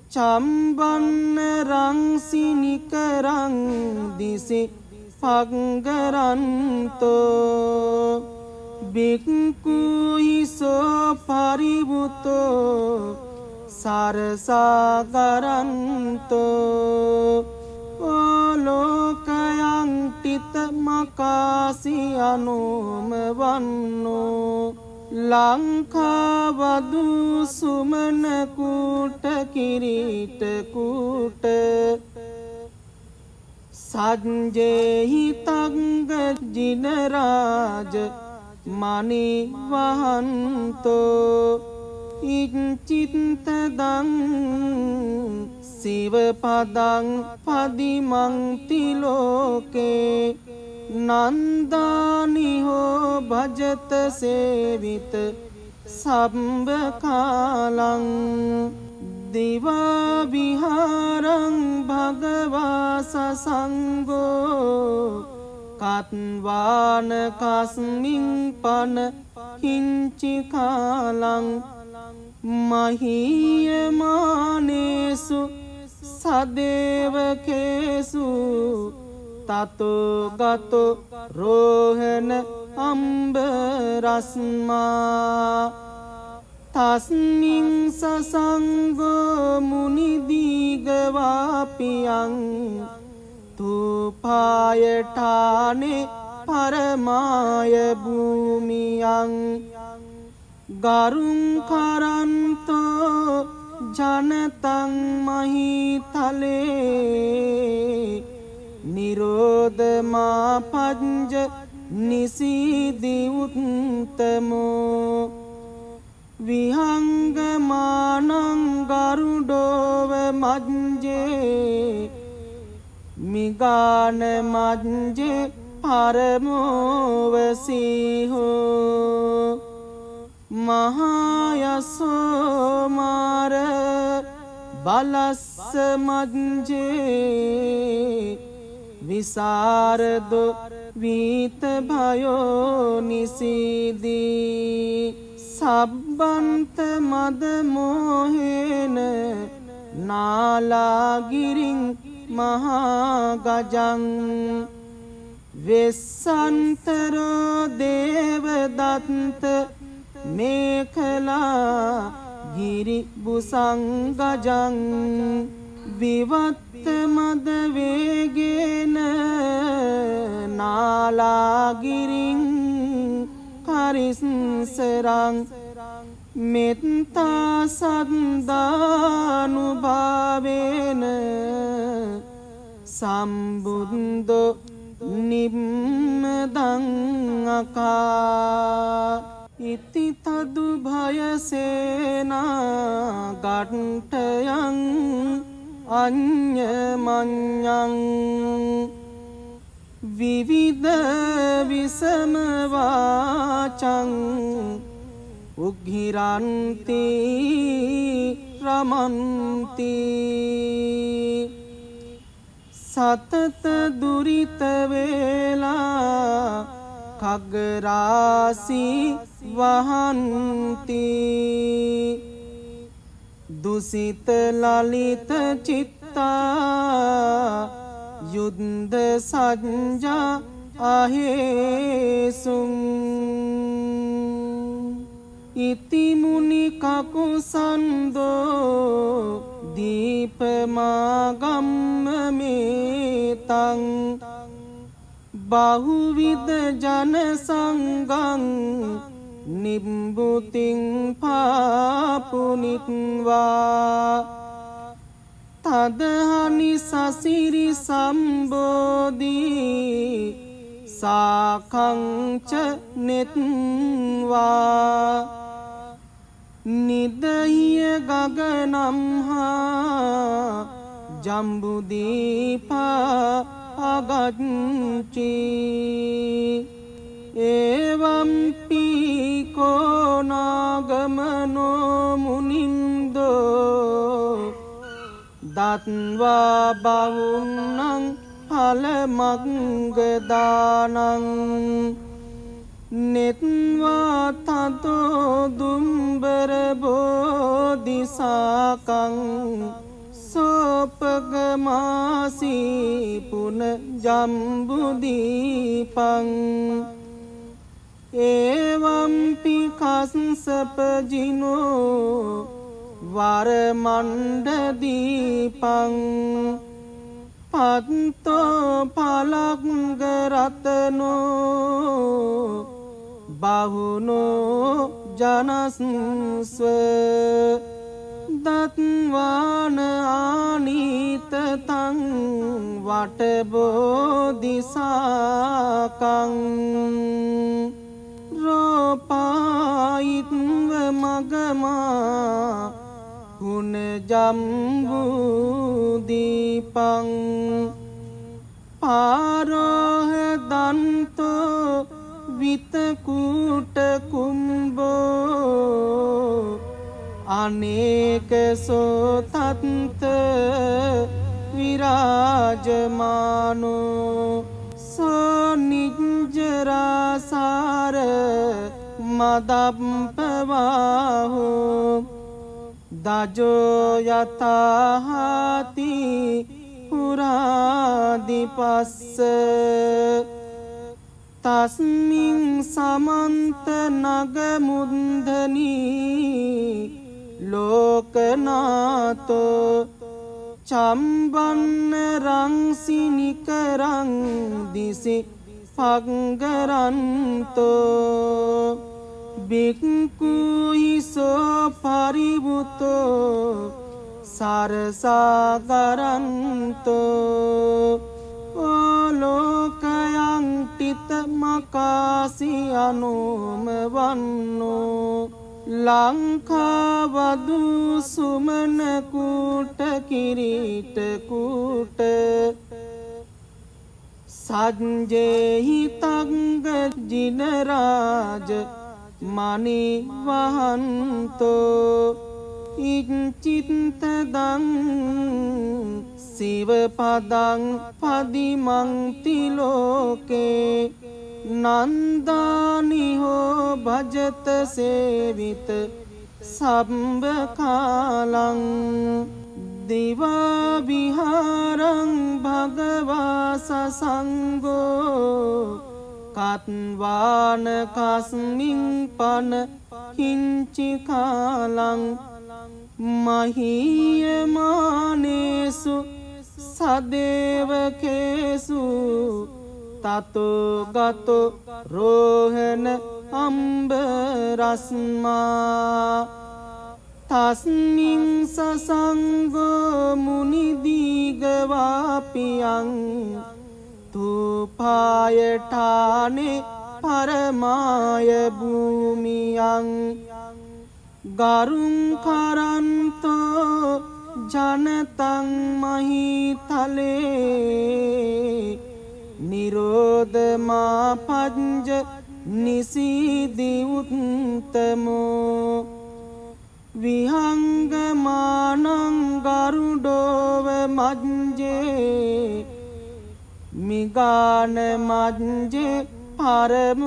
චම්බන්න රංසිනිකරං දිසි පග්ගරන්තෝ බික්කුයිසෝ පරිවුතෝ සරසාගරන්තෝ ඕලෝකයන් ටිත මකාසි අනුම වන්නෝ ලංකාවදු සුමනකුට කිරීටකුට සජ්ජෙහි තංග ජිනරාජ මනි වහන්තෝ ඉච්චිත්තදං සිවපදං පදිමංති ලෝකේ නන්දානිහෝ භජත සේවිත සම්බ කාලං දිවා විහාරං භගවා සසංගෝ කත්වාන කස්මින් පන කිංචි කාලං මහීයමානේසු සදේවකේසු තතෝ ගතෝ රෝහණ අම්බරස්මා තස්මින් සසංගෝ මුනිදීගවාපියං තුපායඨානේ පරමාය භූමියං ගරුං කරන්තෝ ජනතං මහීතලේ නිරෝධමා පංජ නිසීදි උත්තමෝ විහංගමානං ගරුඩෝව මජ්ජේ මිගාන මජ්ජේ පරමෝවසීහෝ මහායසෝ මාර බලස්ස මජ්ජේ විසරදු වීත භයෝ නිසීදී සබ්බන්ත මද මොහේන නාලාගිරින් මහා ගජං වෙස්සන්තරෝ දේවදත්ත මේඛලා ගිරි බුසංගජං විවත්ත මද වේගේන නාලාගිරින් කරිස්සරං මෙත්තා සද්දානුභාවේන සම්බුද්ධෝ නිම්මදං අකා ඉති තදු භයසේනා ගට්ඨයං අඤ්ඤමඤ්ඤං විවිධ විසම වාචං උග්ගිරන්ති රමන්ති සතත දුරිත වේලා කග්ගරාසි වහන්ති දුසිත ලලිත චිත්තා යුද්ධ සජ්ජා අහේසුං ඉති මුනි කකුසන්දෝ දීපමාගම්ම මේතං බහුවිද ජන සංගං නිබ්බුතින් පාපුනිත්වා තදහනි සසිරි සම්බෝධී සාකංච නෙත්වා නිදහිය ගගනම්හා ජම්බුදීපා අගච්චි එවම්පි කෝනාගමනෝ මුනින්දෝ දත්වා බවුන්නං පලමග්ගදානං නෙත්වා තතෝ දුම්බර බෝධිසාකං සෝපගමාසී පුන ජම්බුදීපං එවම්පි කස්සපජිනෝ වරමණ්ඩදීපං පත්තෝ පලග්ගරතනෝ බහුනෝ ජනස්ව දත්වාන ආනීතතං වටබෝධිසාකං රෝපායිත්ව මගමා පුන ජම්බුදීපං පාරෝහ දන්තෝ විතකූට කුම්බෝ අනේක සෝතත්ත විරාජමානෝ සෝනිජ්ජරාසාර මදප්පවාහෝ දජෝ යතහාති පුරාදිපස්ස තස්මින් සමන්ත නගමුන්දනී ලෝකනාතෝ චම්බන්න රංසිනිකරං දිසි පග්ගරන්තෝ බික්කුයිසෝ පරිවුතෝ සරසාගරන්තෝ ඕලෝකයන් ටිත මකාසි අනුම වන්නෝ ලංකාවදු සුමනකුට කිරීටකුට සජ්ජෙහි තංග ජිනරාජ මනි වහන්තෝ ඉච්චිත්තදං සිවපදං පදිමංති ලෝකේ නන්දානිහෝ භජත සේවිත සම්බකාලං දිවා විහාරං භගවා සසංගෝ කත්වාන කස්මින් පන කිංචි කාලං මහීයමානේසු සදේවකේසු තතෝ ගතෝ රෝහණ අම්බ රස්මා තස්මින් සසංගෝ මුනිදීගවාපියං තුපායඨානේ පරමාය භූමියං ගරුං කරන්තෝ ජනතං මහීතලේ නිරෝධමා පංජ නිසීදි උත්තමෝ විහංගමානං ගරුඩෝව මජ්ජේ මිගාන මජ්ජේ පරමෝවසීහෝ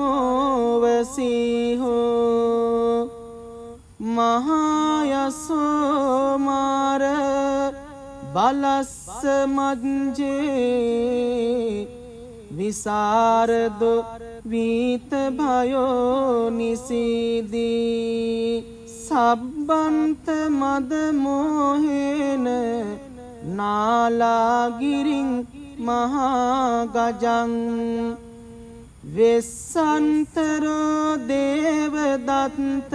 මහායසෝමාර බලස්ස මජ්ජේ විසරදෝ වීත භයෝ නිසීදී සබ්බන්ත මද මොහේන නාලාගිරින් මහා ගජං වෙස්සන්තරෝ දේවදත්ත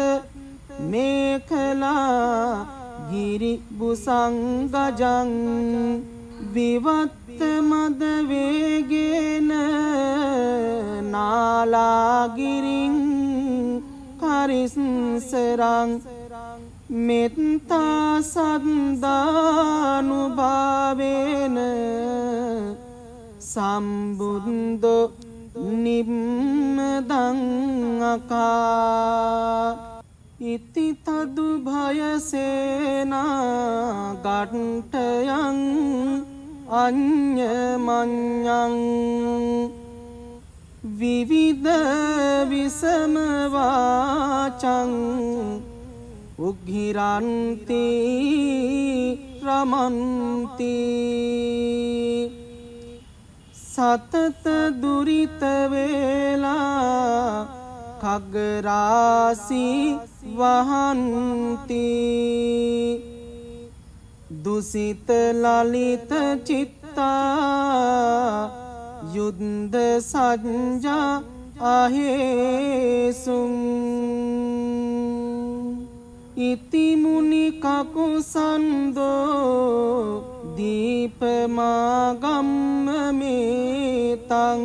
මේඛලා ගිරි බුසංගජං විවත්ත මද වේගේන නාලාගිරින් කරිස්සරං මෙත්තා සද්දානුභාවේන සම්බුද්ධෝ නිම්මදං අකා ඉති තදු භයසේනා ගට්ඨයං අඤ්ඤමඤ්ඤං විවිධ විසම වාචං උග්ගිරන්ති රමන්ති සතත දුරිත වේලා khග්ගරාසි වහන්ති දුසිත ලලිත චිත්තා යුද්ධ සජ්ජා අහේසුං ඉති මුනි කකුසන්දෝ දීපමාගම්ම මේතං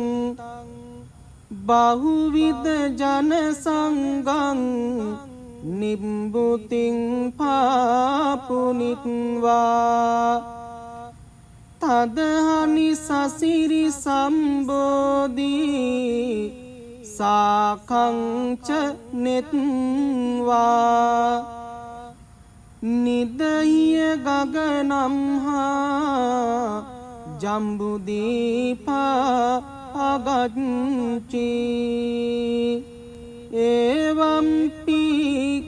බහුවිද ජන සංගං නිබ්බුතින් පාපුනිත්වා තදහනි සසිරි සම්බෝධී සාකංච නෙත්වා නිදහිය ගගනම්හා ජම්බුදීපා අගච්චි එවම්පි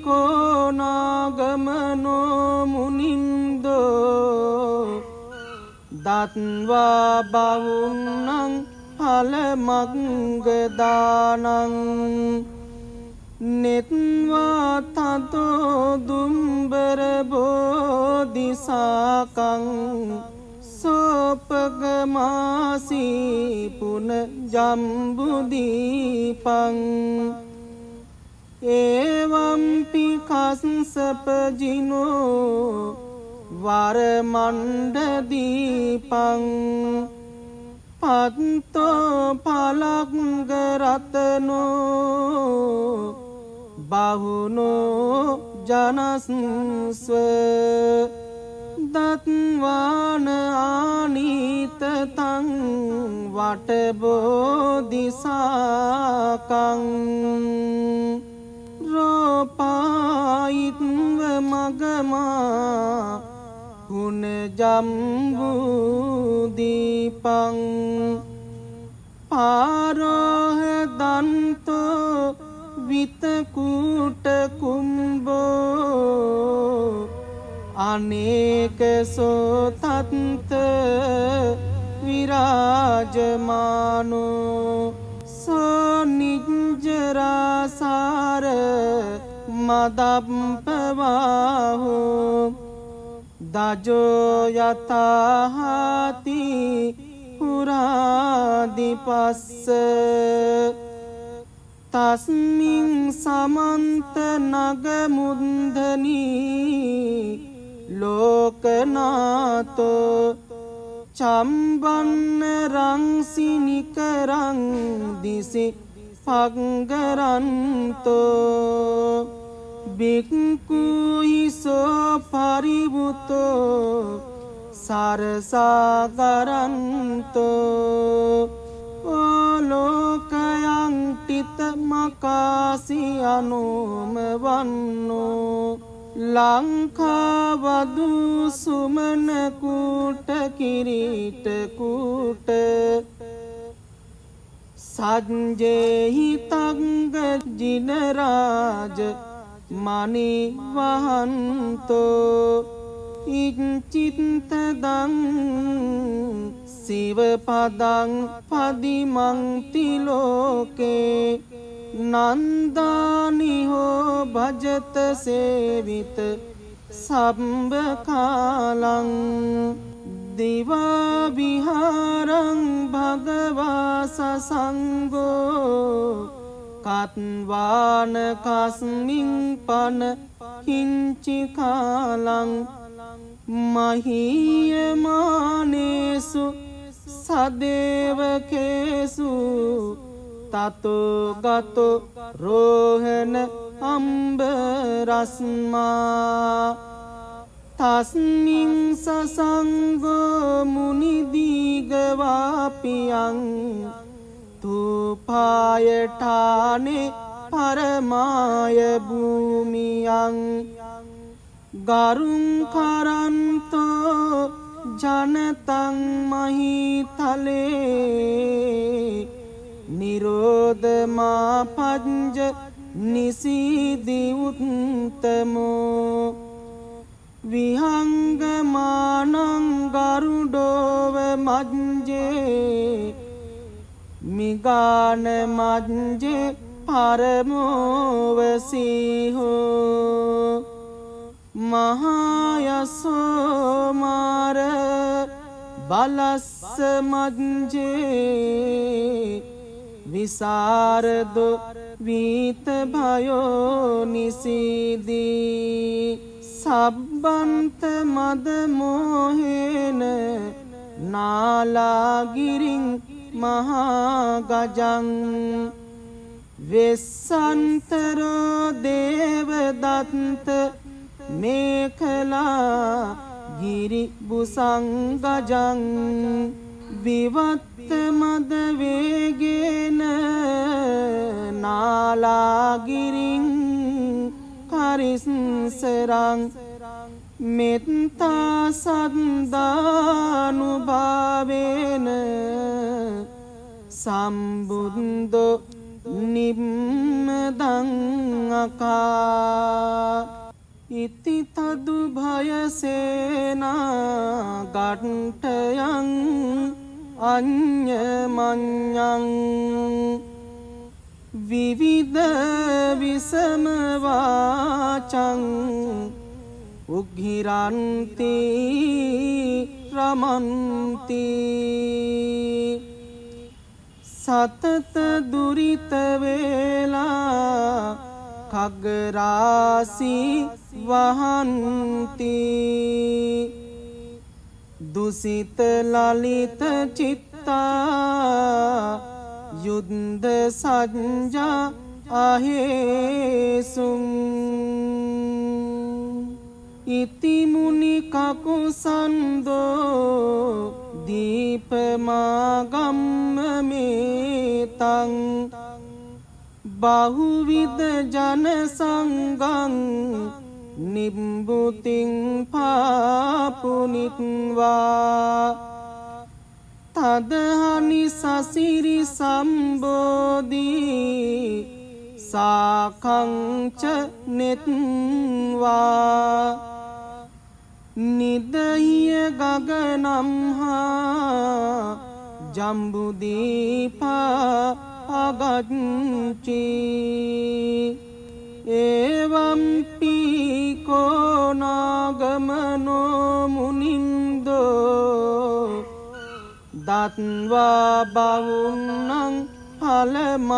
කෝනාගමනෝ මුනින්දෝ දත්වා බවුන්නං පලමග්ගදානං නෙත්වා තතෝ දුම්බර බෝධිසාකං සෝපගමාසී පුන ජම්බුදීපං එවම්පි කස්සපජිනෝ වරමණ්ඩදීපං පත්තෝ පලක්ගරතනෝ බහුනෝ ජනස්ව දත්වාන ආනීතතං වටබෝධිසාකං රෝපායිත්ව මගමා පුන ජම්බුදීපං පාරෝහ දන්තෝ විතකූට කුම්බෝ අනේක සෝතත්ත විරාජමානෝ සෝනිජ්ජරාසාර මදප්පවාහෝ දජෝ යතහාති පුරාදිපස්ස තස්මින් සමන්ත නගමුන්දනී ලෝකනාතෝ චම්බන්න රංසිනිකරං දිසි පග්ගරන්තෝ බික්කුයිසෝ පරිවුතෝ සරසාගරන්තෝ ඕලෝකයන් ටිත මකාසි අනුම වන්නෝ ලංකාවදු සුමන කූට කිරීට කූට සංජේහි තංග ජිනරාජ මනිවහන්තෝ ඉච්චිත්තදං සිවපදං පදිමංති ලෝකේ නන්දානිහෝ භජත සේවිත සම්බකාලං දිවා විහාරං භගවා සසංගෝ කත්වාන කස්මින් පන කිංචි කාලං මහීයමානේසු සදේවකේසු තතෝ ගතෝ රෝහණ අම්බරස්මා තස්මින් සසංගෝ මුනිදීගවාපියං තුපායඨානේ පරමාය භූමියං ගරුං කරන්තෝ ජනතං මහීතලේ නිරෝධමා පංජ නිසීදි උත්තමෝ විහංගමානං ගරුඩෝව මජ්ජේ මිගාන මජ්ජේ පරමෝවසීහෝ මහායසෝමාර බලස්ස මජ්ජේ විසරදෝ වීත භයෝ නිසීදී සබ්බන්ත මද මොහේන නාලාගිරින් මහා ගජං වෙස්සන්තරෝ දේවදත්ත මේඛලා ගිරි බුසංගජං විවත්ත මද වේගේන නාලාගිරින් කරිස්සරං මෙත්තා සද්දානුභාවේන සම්බුද්ධෝ නිම්මදං අකා ඉති තදු භයසේනා ගට්ඨයං අඤ්ඤමඤ්ඤං විවිධ විසම වාචං උග්ගිරන්ති රමන්ති සතත දුරිත වේලා khagරාසි වහන්ති දුසිත ලලිත චිත්තා යුද්ධ සජ්ජා අහේසුං ඉති මුනි කකුසන්දෝ දීපමාගම්ම මේතං බහුවිද ජන සංගං නිබ්බුතින් පාපුනිත්වා තදහනි සසිරි සම්බෝධී සාකංච නෙත්වා නිදහිය ගගනම්හා ජම්බුදීපා අගච්චි එවම්පි කෝනාගමනෝ මුනින්දෝ දත්වා බහුන්නං පලමග්ගදානං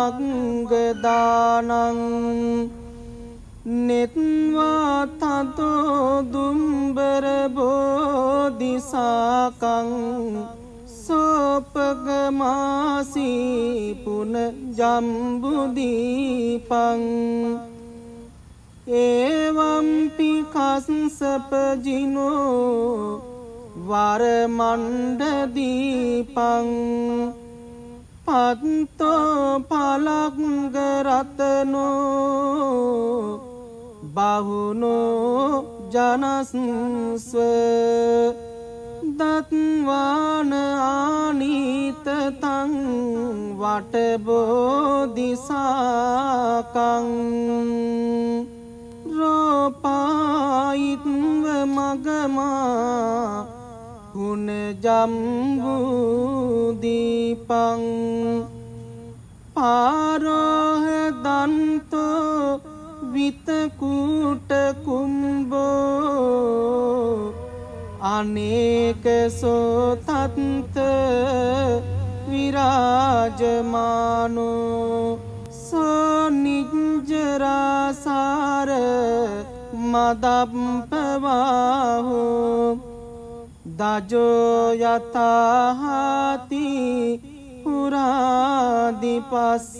නෙත්වා තතෝ දුම්බර බෝධිසාකං සෝපගමාසී පුන ජම්බුදීපං එවම්පි කස්සපජිනෝ වරමණ්ඩදීපං පත්තෝ පලග්ගරතනෝ බහුනෝ ජනස්ව දත්වාන ආනීතතං වටබෝධිසාකං රෝපායිත්ව මගමා පුනජම්බුදීපං පාරෝහ දන්තෝ විතකූට කුම්බෝ අනේක සෝතත්ත විරාජමානෝ සෝනිජ්ජරාසාර මදප්පවාහෝ දජෝ යතාහාති පුරාදිපස්ස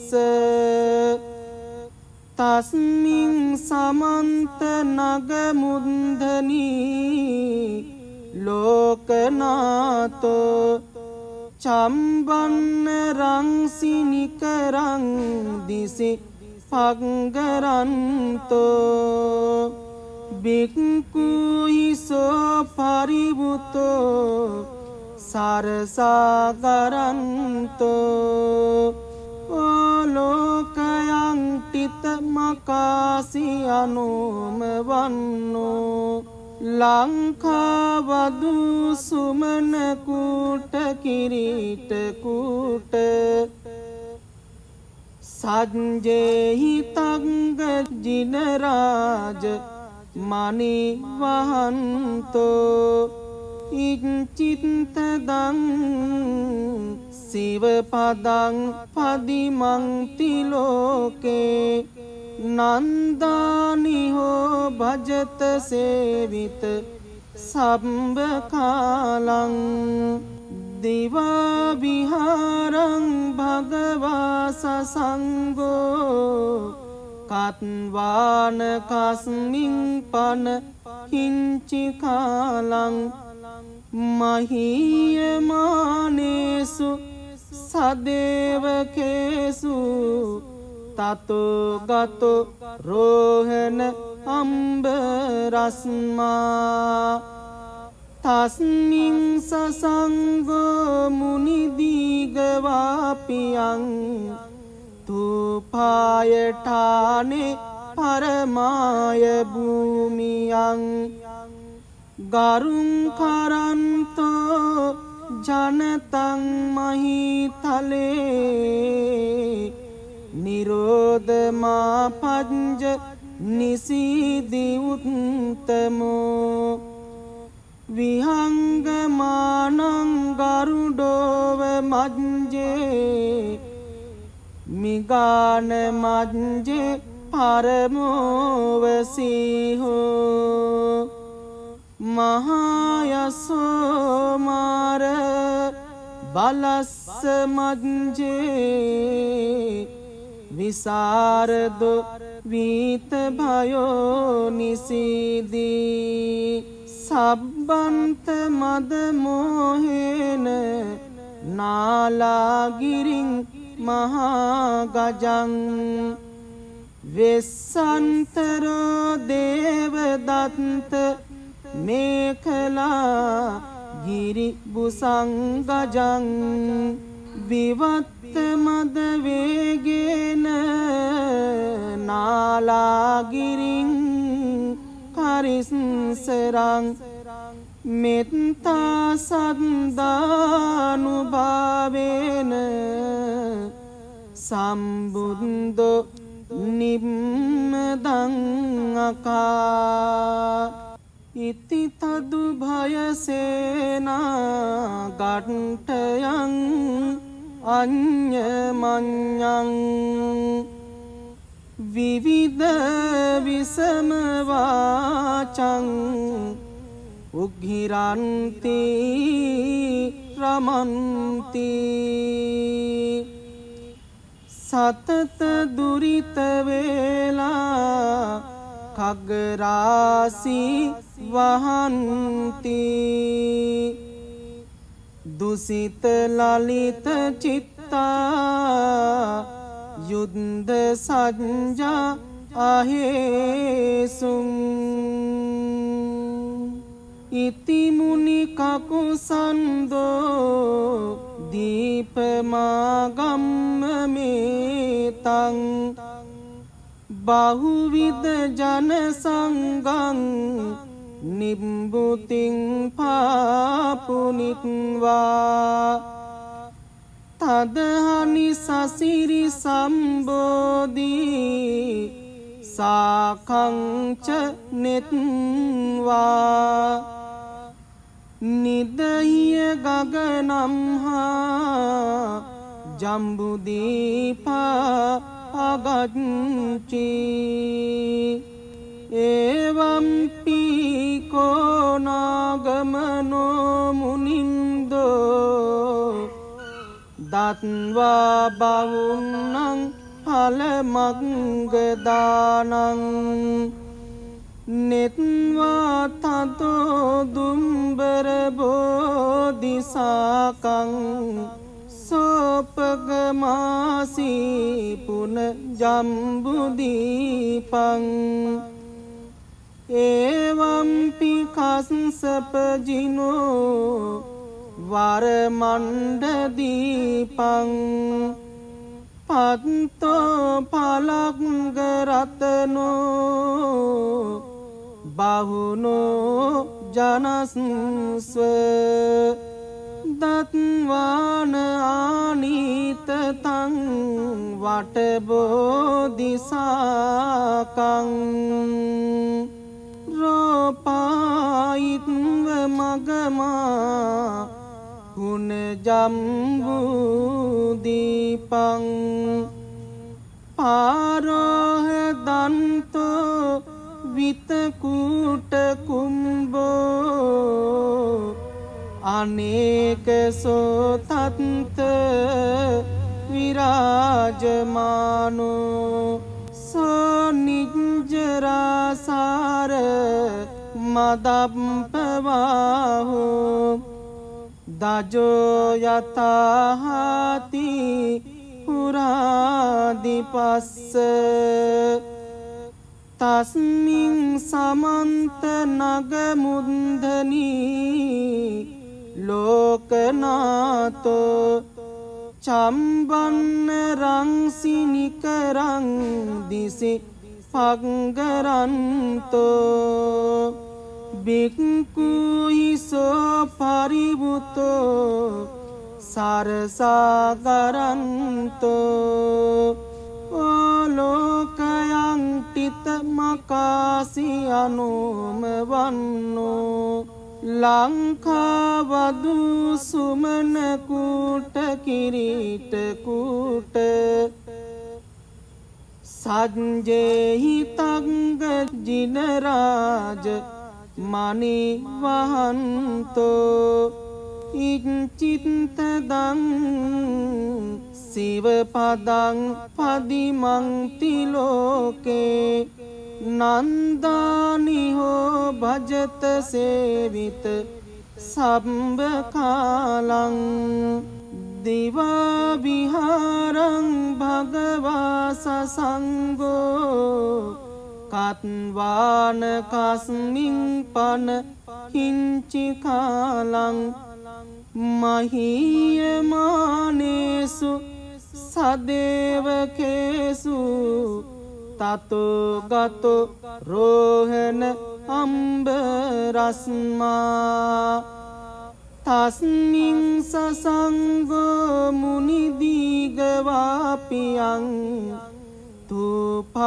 තස්මින් සමන්ත නගමුන්දනී ලෝකනාතෝ චම්බන්න රංසිනිකරං දිසි පග්ගරන්තෝ බික්කුයිසෝ පරිවුතෝ සරසාගරන්තෝ ඕලෝකයන් ටිත මකාසි අනුම වන්නෝ ලංකාවදු සුමනකුට කිරීටකුට සජ්ජෙහි තංග ජිනරාජ මනි වහන්තෝ ඉච්චිත්තදං සිවපදං පදිමංති ලෝකේ නන්දානිහෝ භජත සේවිත සම්බ කාලං දිවා විහාරං භගවා සසංගෝ කත්වාන කස්මින් පන කිංචි කාලං මහීයමානේසු සදේවකේසු තතෝ ගතෝ රෝහණ අම්බරස්මා තස්මින් සසංගෝ මුනිදීගවාපියං තුපායඨානේ පරමාය භූමියං ගරුං කරන්තෝ ජනතං මහීතලේ නිරෝධමා පංජ නිසීදි උත්තමෝ විහංගමානං ගරුඩෝව මජ්ජේ මිගාන මජ්ජේ පරමෝවසීහෝ මහායසෝමාර බලස්ස මජ්ජේ විසරදු වීත භයෝ නිසීදී සබ්බන්ත මද මොහේන නාලාගිරින් මහා ගජං වෙස්සන්තරෝ දේවදත්ත මේඛලා ගිරි බුසංගජං විවත්ත මද වේගේන නාලාගිරින් කරිස්සරං මෙත්තා සද්දානුභාවේන සම්බුද්ධෝ නිම්මදං අකා ඉති තදු භයසේනා ගට්ඨයං අඤ්ඤමඤ්ඤං විවිධ විසම වාචං උග්ගිරන්ති රමන්ති සතත දුරිත වේලා खगरासी वहन्ति दुसित ललित चित्ता युद्ध सज्जा අහේසුම් ඉතිමුනි කකුසන්දෝ දීපමාගම්ම මේතං බහුවිද ජන සංගං නිම්බුතින් පාපුනිත්වා තදහනි සසිරි සම්බෝධී සාකංච නෙත්වා නිදහිය ගගනම්හා ජම්බුදීපා අගච්චි එවම්පි කෝනාගමනෝ මුනින්දෝ දත්වා බවුන්නං පලමග්ගදානං නෙත්වා තතෝ දුම්බර බෝධිසාකං සෝපගමාසී පුන ජම්බුදීපං එවම්පි කස්සපජිනෝ වරමණ්ඩදීපං පත්තෝ පලග්ගරතනෝ බහුනෝ ජනස්ව දත්වාන ආනීතතං වටබෝධිසාකං රෝපායිත්ව මගමා පුන ජම්බුදීපං පාරෝහ දන්තෝ විතකූට කුම්බෝ අනේක සෝතත්ත විරාජමානෝ සෝනිජ්ජරාසාර මදප්පවාහෝ දජෝ යතාහාති පුරාදිපස්ස තස්මින් සමන්ත නගමුන්දනී ලෝකනාතෝ චම්බන්න රංසිනිකරං දිසි පග්ගරන්තෝ බික්කුයිසෝ පරිබුතෝ සරසාගරන්තෝ ඕලෝකයන් ටිත මකාසි අනුම වන්නෝ ලංකාවදු සුමනකුට කිරීටකුට සජ්ජෙහි තංග ජිනරාජ මනි වහන්තෝ ඉච්චිත්තදං සිවපදං පදිමංති ලෝකේ නන්දානිහෝ භජත සේවිත සම්බ කාලං දිවා විහාරං භගවා සසංගෝ කත්වාන කස්මින් පන කිංචි කාලං මහීයමානේසු සදේවකේසු තතෝ ගතෝ රෝහණ අම්බරස්මා තස්මින් සසංගෝ මුනිදීගවාපියං තුපායඨානේ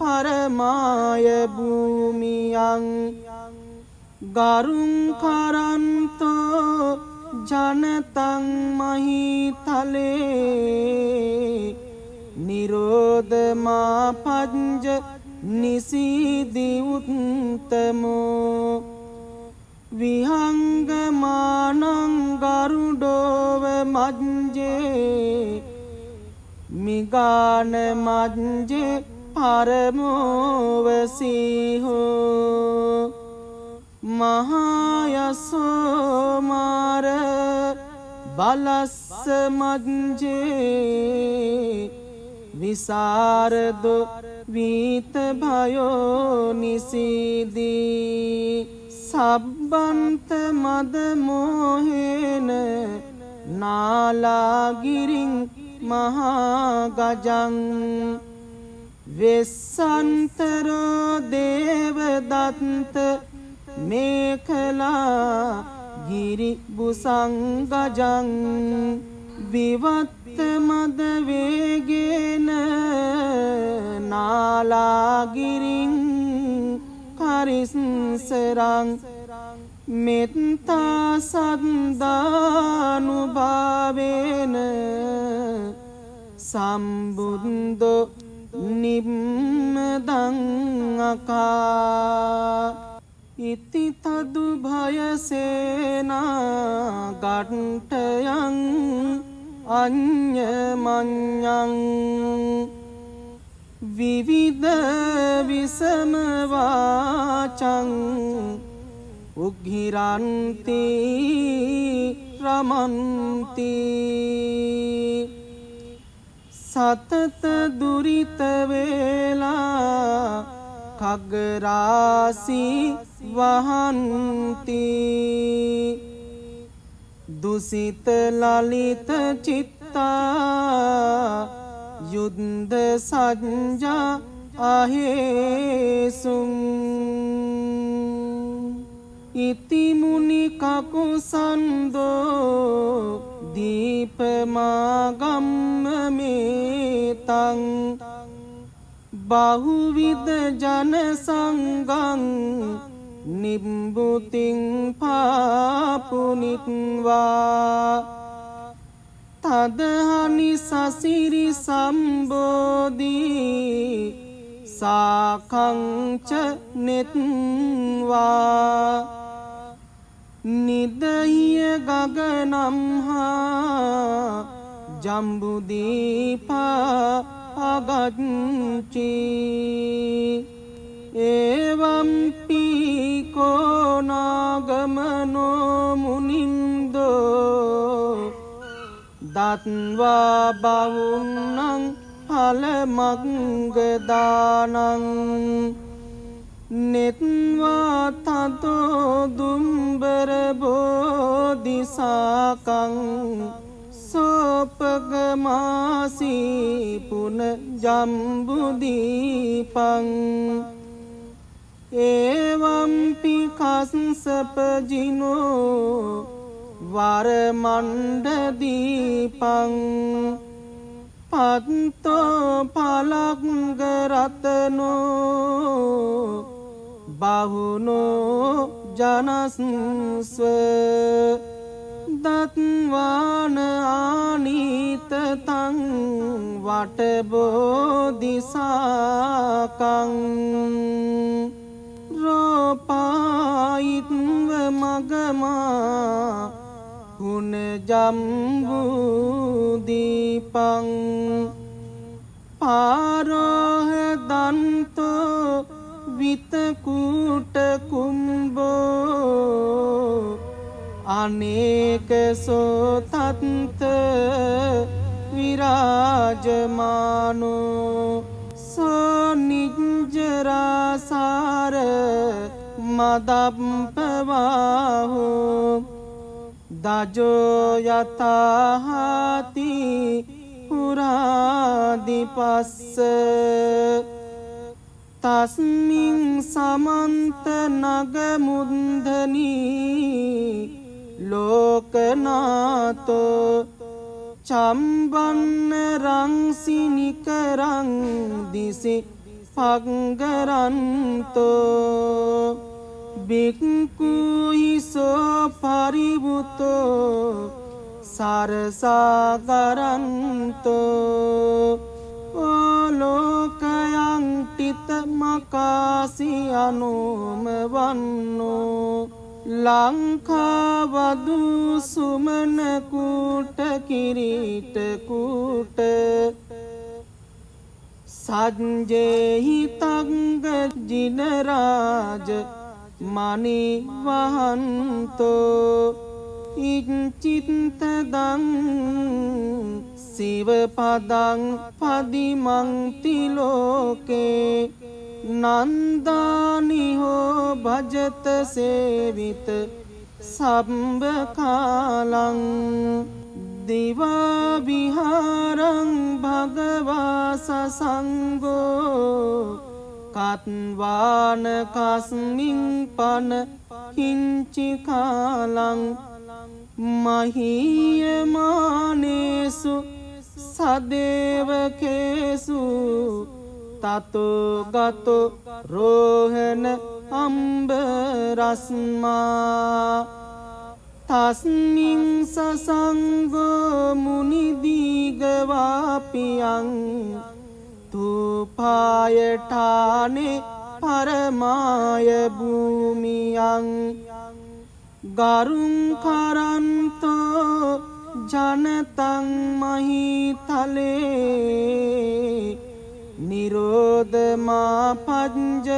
පරමාය භූමියං ගරුං කරන්තෝ ජනතං මහීතලේ නිරෝධමා පංජ නිසීදි උත්තමෝ විහංගමානං ගරුඩෝව මජ්ජේ මිගාන මජ්ජේ පරමෝවසීහෝ මහායසෝමාර බලස්ස මජ්ජේ විසරදු වීත භයෝ නිසීදී සබ්බන්ත මද මොහේන නාලාගිරින් මහා ගජං වෙස්සන්තරෝ දේවදත්ත මේඛලා ගිරි බුසංගජං විවත්ත මද වේගේන නාලාගිරින් කරිස්සරං මෙත්තා සද්දානුභාවේන සම්බුද්ධෝ නිම්මදං අකා ඉති තදු භයසේනා ගට්ඨයං අඤ්ඤමඤ්ඤං විවිධ විසම වාචං උග්ගිරන්ති රමන්ති සතත දුරිත වේලා khග්ගරාසි වහන්ති දුසිත ලලිත චිත්තා යුද්ධ සඤ්ජා අහේසුං ඉති මුනි කකුසන්දෝ දීපමාගම්ම මේතං බහුවිද ජන සංගං නිබ්බුතින් පාපුනිත්වා තදහනි සසිරි සම්බෝධී සාකංච නෙත්වා නිදහිය ගගනම්හා ජම්බුදීපා අගච්චි එවම් පීකෝනාගමනෝ මුනින්දෝ දත්වා බවුන්නං පලමග්ගදානං නෙත්වා තතෝ දුම්බර බෝධිසාකං සෝපගමාසී පුන ජම්බුදීපං එවම්පි කස්සපජිනෝ වරමණ්ඩදීපං පත්තෝ පලග්ගරතනෝ බහුනෝ ජනස්ව දත්වාන ආනීතතං වටබෝධිසාකං රෝපායිත්ව මගමා පුන ජම්බුදීපං පාරෝහ දන්තෝ විතකූට කුම්බෝ අනේක සෝතත්ත විරාජමානෝ සෝනිජ්ජරාසාර මදප්පවාහෝ දජෝ යතාහාති පුරාදිපස්ස තස්මින් සමන්ත නගමුන්දනී ලෝකනාතෝ චම්බන්න රංසිනිකරං දිසි පග්ගරන්තෝ බික්කුයිසෝ පරිවුතෝ සරසාගරන්තෝ ඕලෝකයන් ටිත මකාසි අනුම වන්නෝ ලංකාවදු සුමනකූට කිරීටකූට සජ්ජෙහි තංග ජිනරාජ මනිවහන්තෝ ඉච්චිත්තදං සිව පදං පදිමං තිලෝකේ නන්දානි හෝ භජත සේවිත සම්බ කාලං දිවා විහාරං භගවා සසංගෝ කත්වාන කස්මින් පන කිංචි කාලං මහීයමානේසු සදේවකේසු තතෝ ගතෝ රෝහණ අම්බ රස්මා තස්මින් සසංගෝ මුනිදීගවාපියං තුපායඨානේ පරමාය භූමියං ගරුං කරන්තෝ ජනතං මහීතලේ නිරෝධමා පංජ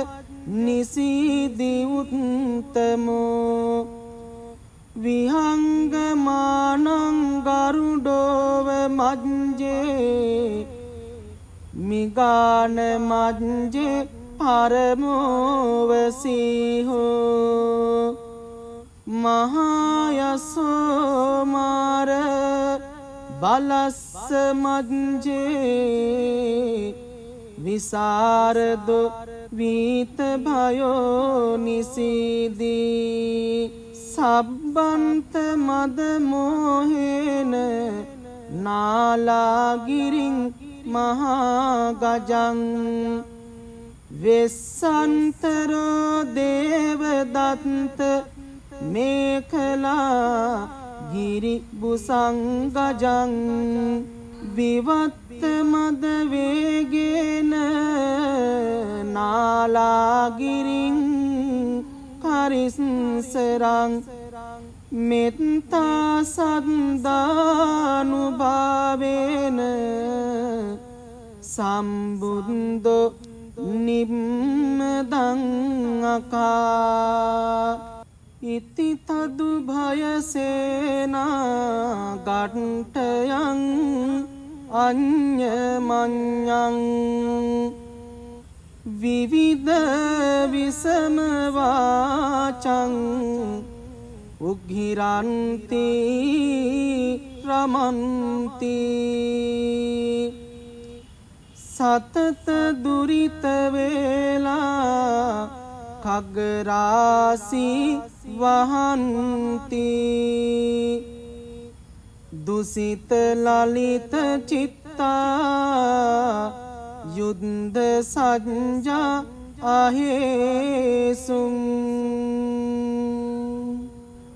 නිසීදි උත්තමෝ විහංගමානං ගරුඩෝව මජ්ජේ මිගාන මජ්ජේ පරමෝවසීහෝ මහායසෝ මාර බලස්ස මජ්ජේ විසරදෝ වීත භයෝ නිසීදී සබ්බන්ත මද මොහේන නාලාගිරින් මහා ගජං වෙස්සන්තරෝ දේවදත්ත මේඛලා ගිරි බුසංගජං විවත්ත මද වේගේන නාලාගිරින් කරිස්සරං මෙත්තා සද්දානුභාවේන සම්බුද්ධෝ නිම්මදං අකා ඉති තදු භයසේනා ගට්ඨයං අඤ්ඤමඤ්ඤං විවිධ විසම වාචං උග්ගිරන්ති රමන්ති සතත දුරිත වේලා khග්ගරාසි වහන්ති දුසිත ලලිත චිත්තා යුද්ධ සඤ්ජා අහේසුං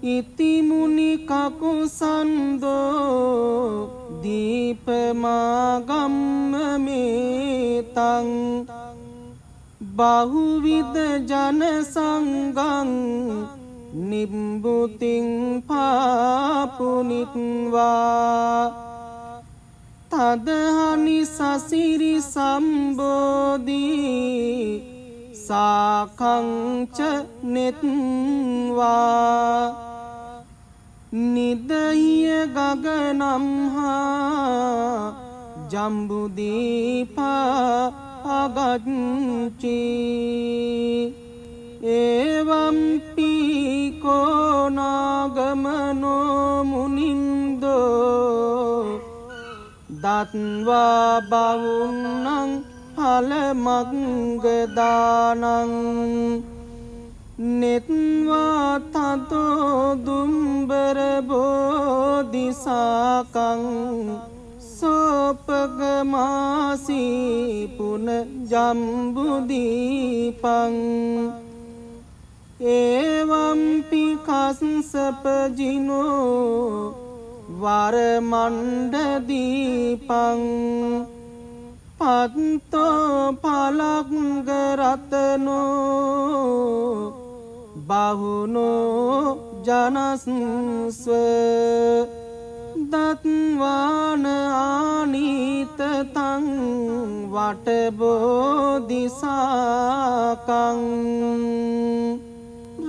ඉති මුනි කකුසන්දෝ දීපමාගම්ම මේතං බහුවිද ජන සංගං නිබ්බුතින් පාපුනිත්වා තදහනි සසිරි සම්බෝධී සාකංච නෙත්වා නිදහිය ගගනම්හා ජම්බුදීපා අගච්චි එවම්පි කෝනාගමනෝ මුනින්දෝ දත්වා බවුන්නං පලමග්ගදානං නෙත්වා තතෝ දුම්බර බෝධිසාකං සෝපගමාසී පුන ජම්බුදීපං එවම්පි කස්සපජිනෝ වරමණ්ඩදීපං පත්තෝ පලග්ගරතනෝ බහුනෝ ජනස්ව දත්වාන ආනීතතං වටබෝධිසාකං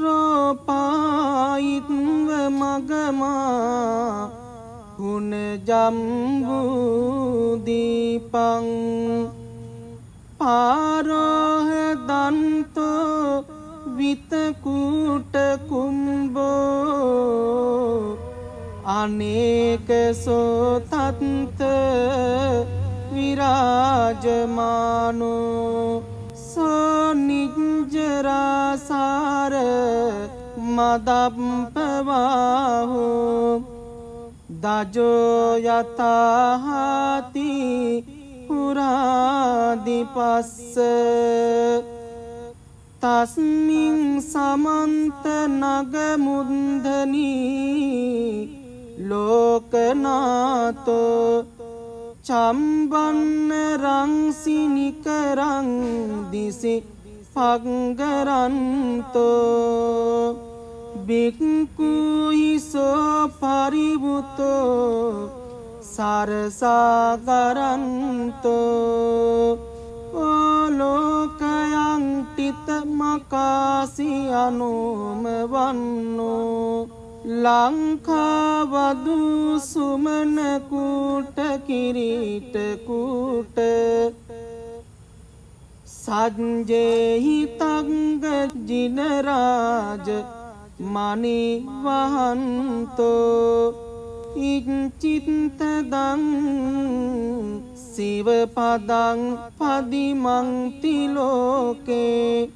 රෝපායිත්ව මගමා පුන ජම්බු දීපං පාරෝහ දන්තෝ විතකුට කුම්බෝ අනේක සෝතත්ත විරාජමානෝ සෝනිජ්ජරාසාර මදප්පවාහෝ දජෝ යතහාති පුරාදිපස්ස තස්මින් සමන්ත නගමුන්දනී ලෝකනාතෝ චම්බන්න රංසිනිකරං දිසි පග්ගරන්තෝ බික්කුයිසෝ පරිවුතෝ සරසාගරන්තෝ ඕලෝකයන් ටිත මකාසි අනුම වන්නෝ ලංකාවදු සුමනකුට කිරීටකුට සජ්ජෙහි තංග ජිනරාජ මනිවහන්තෝ ඉච්චිත්තදං සිවපදං පදිමංති ලෝකේ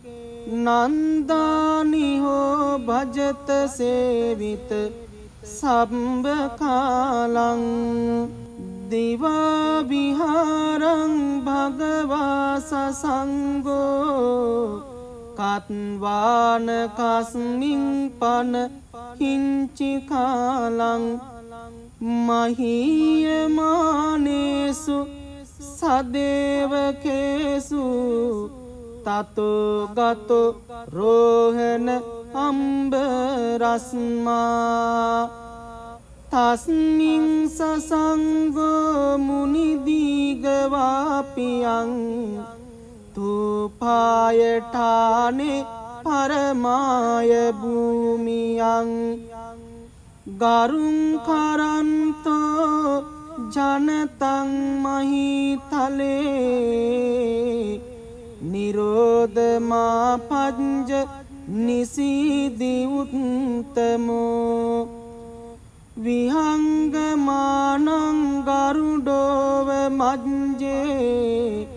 නන්දානිහෝ භජත සේවිත සම්බකාලං දිවා විහාරං භගවා සසංගෝ කත්වාන කස්මින් පන කිංචි කාලං මහීයමානේසු සදේවකේසු තතෝ ගතෝ රෝහණ අම්බ රස්මා තස්මින් සසංගෝ මුනිදීගවාපියං තුපායඨානේ පරමාය භූමියං ගරුං කරන්තෝ ජනතං මහීතලේ නිරෝධමා පංජ නිසීදි උත්තමෝ විහංගමානං ගරුඩෝව මජ්ජේ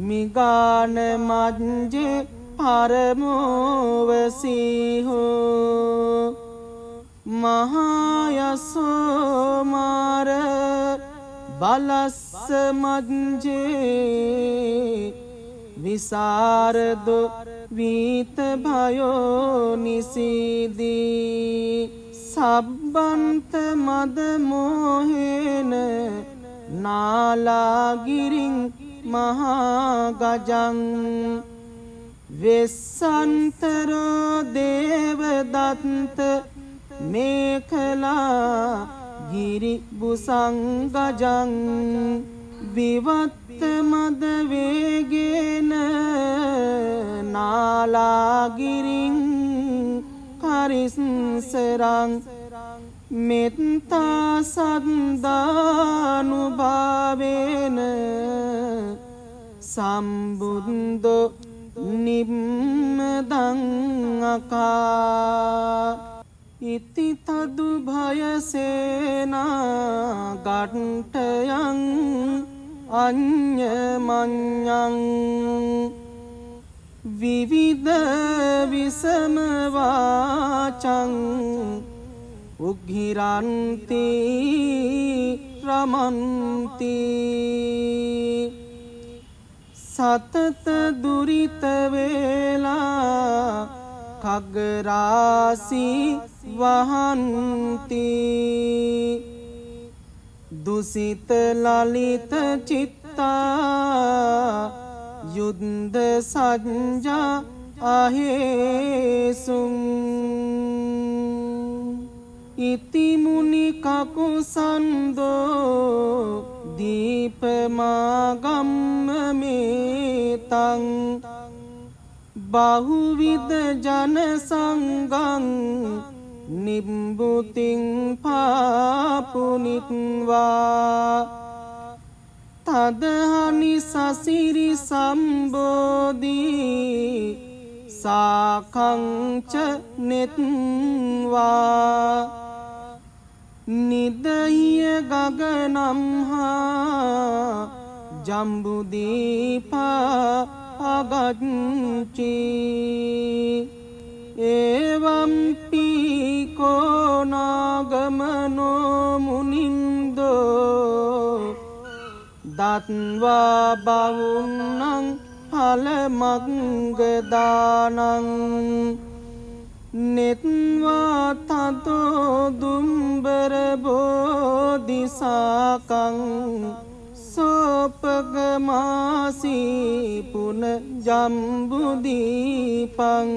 මිගාන මජ්ජේ පරමෝවසීහෝ මහායසෝ මාර බලස්ස මජ්ජේ විසරදෝ වීත භයෝ නිසීදී සබ්බන්ත මද මොහේන නාලාගිරින් මහා ගජං වෙස්සන්තරෝ දේවදත්ත මේඛලා ගිරි බුසංගජං විවත්ත මද වේගේන නාලාගිරින් කරිස්සරං මෙත්තා සද්දානුභාවේන සම්බුද්ධෝ නිම්මදං අකා ඉති තදු භයසේනා ගට්ඨයං අඤ්ඤමඤ්ඤං විවිධ විසම වාචං උග්ගිරන්ති රමන්ති සතත දුරිත වේලා කග්ගරාසි වහන්ති දුසිත ලලිත චිත්තා යුද්ධ සජ්ජා අහේසුං ඉති මුනි කකුසන්දෝ දීපමාගම්ම මේතං බහුවිද ජන සංගං නිබ්බුතින් පාපුනිත්වා තදහනි සසිරි සම්බෝධී සාකංච නෙත්වා නිදහිය ගගනම් හා ජම්බුදීපා අගච්චි එවම්පි කෝනාගමනෝ මුනින්දෝ දත්වා බවුන්නං පලමග්ගදානං නෙත්වා තතෝ දුම්බර බෝධිසාකං සෝපගමාසී පුන ජම්බුදීපං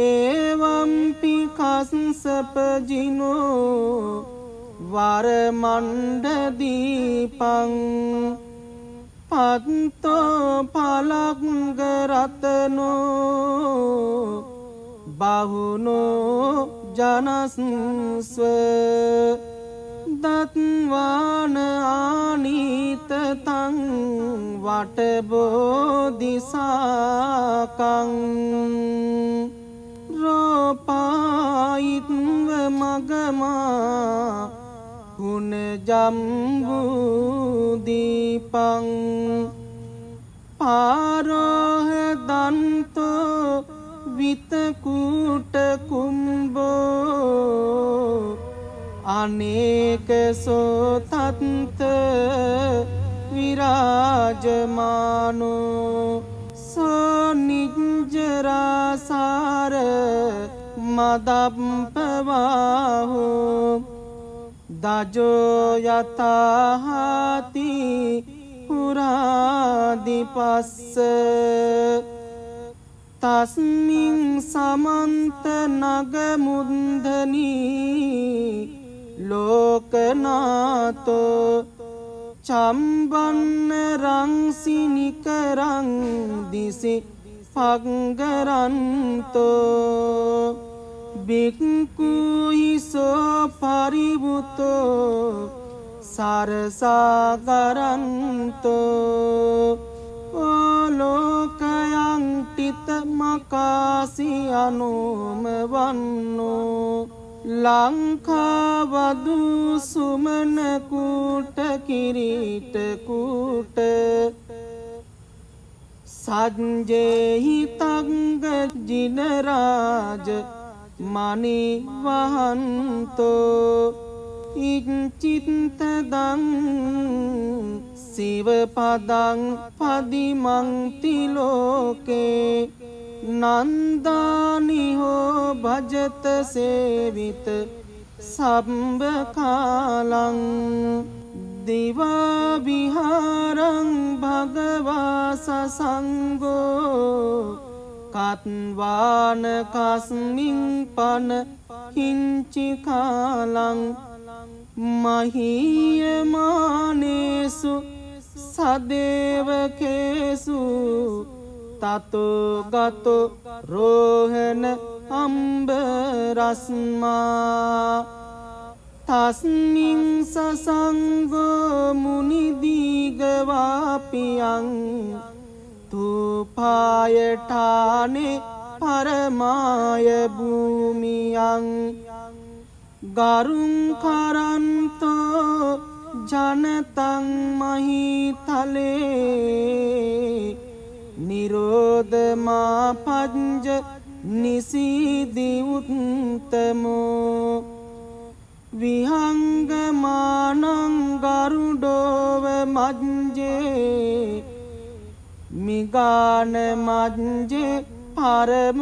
එවම්පි කස්සපජිනෝ වරමණ්ඩදීපං පත්තෝ පලක්ගරතනෝ බහුනෝ ජනස්ව දත්වාන ආනීතතං වටබෝධිසාකං රෝපායිත්ව මගමා පුනජම්බුදීපං පාරෝහ දන්තෝ විතකූට කුම්බෝ අනේක සෝතත්ත විරාජමානෝ සෝනිජ්ජරාසාර මදප්පවාහෝ දජෝ යතහාති පුරාදිපස්ස තස්මින් සමන්ත නගමුන්දනී ලෝකනාතෝ චම්බන්න රංසිනිකරං දිසි පග්ගරන්තෝ බික්කුයිසෝ පරිවුතෝ සරසාගරන්තෝ ඕලෝකයන් ටිත මකාසි අනුම වන්නෝ ලංකාවදු සුමනකුට කිරීටකුට සජ්ජෙහි තංග ජිනරාජ මනිවහන්තෝ ඉච්චිත්තදං සිවපදං පදිමංති ලෝකේ නන්දානිහෝ භජත සේවිත සම්බකාලං දිවා විහාරං භගවා සසංගෝ කත්වාන කස්මින් පන හිංචි කාලං මහීයමානේසු සදේවකේසු තතෝ ගතෝ රෝහණ අම්බරස්මා තස්මින් සසංගෝ මුනිදීගවාපියං තුපායඨානේ පරමාය භූමියං ගරුං කරන්තෝ ජනතං මහීතලේ නිරෝධමා පංජ නිසීදි උත්තමෝ විහංගමානං ගරුඩෝව මජ්ජේ මිගාන මජ්ජේ පරමෝවසීහෝ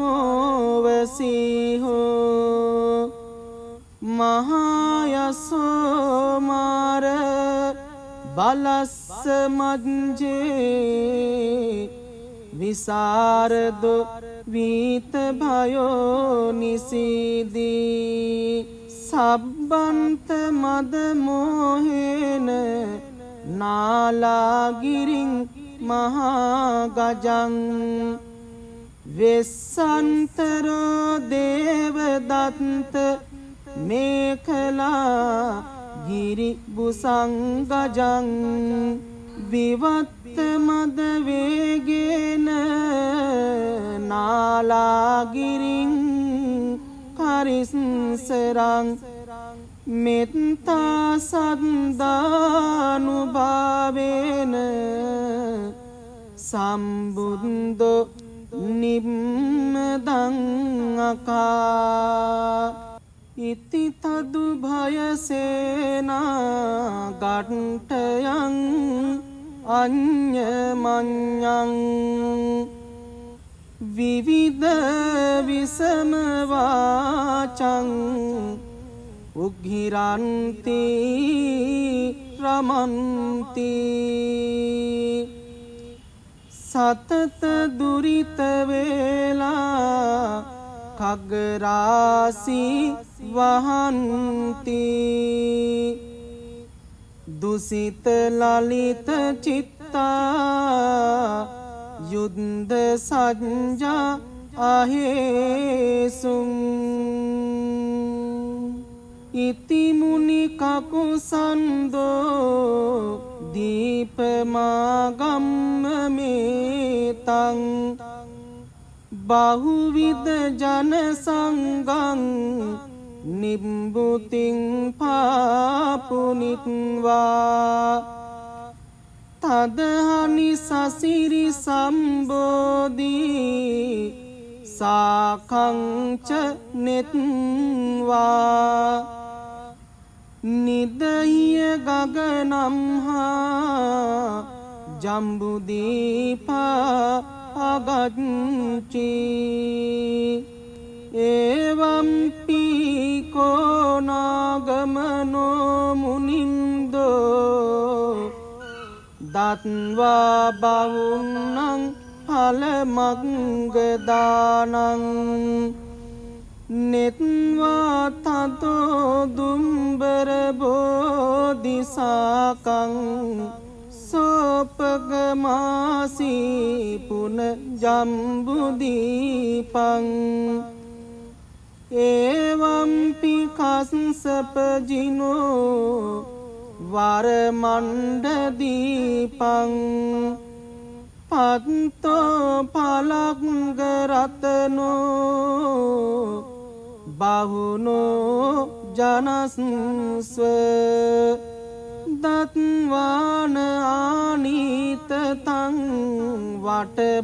මහායසෝමාර බලස්ස මජ්ජේ විසරදෝ වීත භයෝ නිසීදී සබ්බන්ත මද මොහේන නාලාගිරින් මහා ගජං වෙස්සන්තරෝ දේවදත්ත මේඛලා ගිරි බුසංගජං විවත්ත මද වේගේන නාලාගිරින් කරිස්සරං මෙත්තා සද්දානුභාවේන සම්බුද්ධෝ නිම්මදං අකා ඉති තදු භයසේනා ගට්ටයං අඤ්ඤමඤ්ඤං විවිධ විසම වාචං උග්ගිරන්ති රමන්ති සතත දුරිත වේලා khග්ගරාසි වහන්ති දුසිත ලලිත චිත්තා යුද්ධ සඤ්ජා අහේසුං ඉති මුනි කකුසන්தோ දීපමාගම්ම මේතං බහුවිද ජන සංගං නිබ්බුතින් පාපුනිත්වා තදහනි සසිරි සම්බෝධී සාකංච නෙත්වා නිදහිය ගගනම්හා ජම්බුදීපා අගච්චි එවම්පි කෝනාගමනෝ මුනින්දෝ දත්වා බහුන්නං ඵලමග්ගදානං නෙත්වා තතෝ දුම්බර බෝධිසාකං සෝපගමාසී පුන ජම්බුදීපං එවම්පි කස්සපජිනෝ වරමණ්ඩදීපං පත්තෝ පලග්ගරතනෝ බහුනෝ ජනස්ව දත්වාන ආනීතතං වටබෝධිසාකං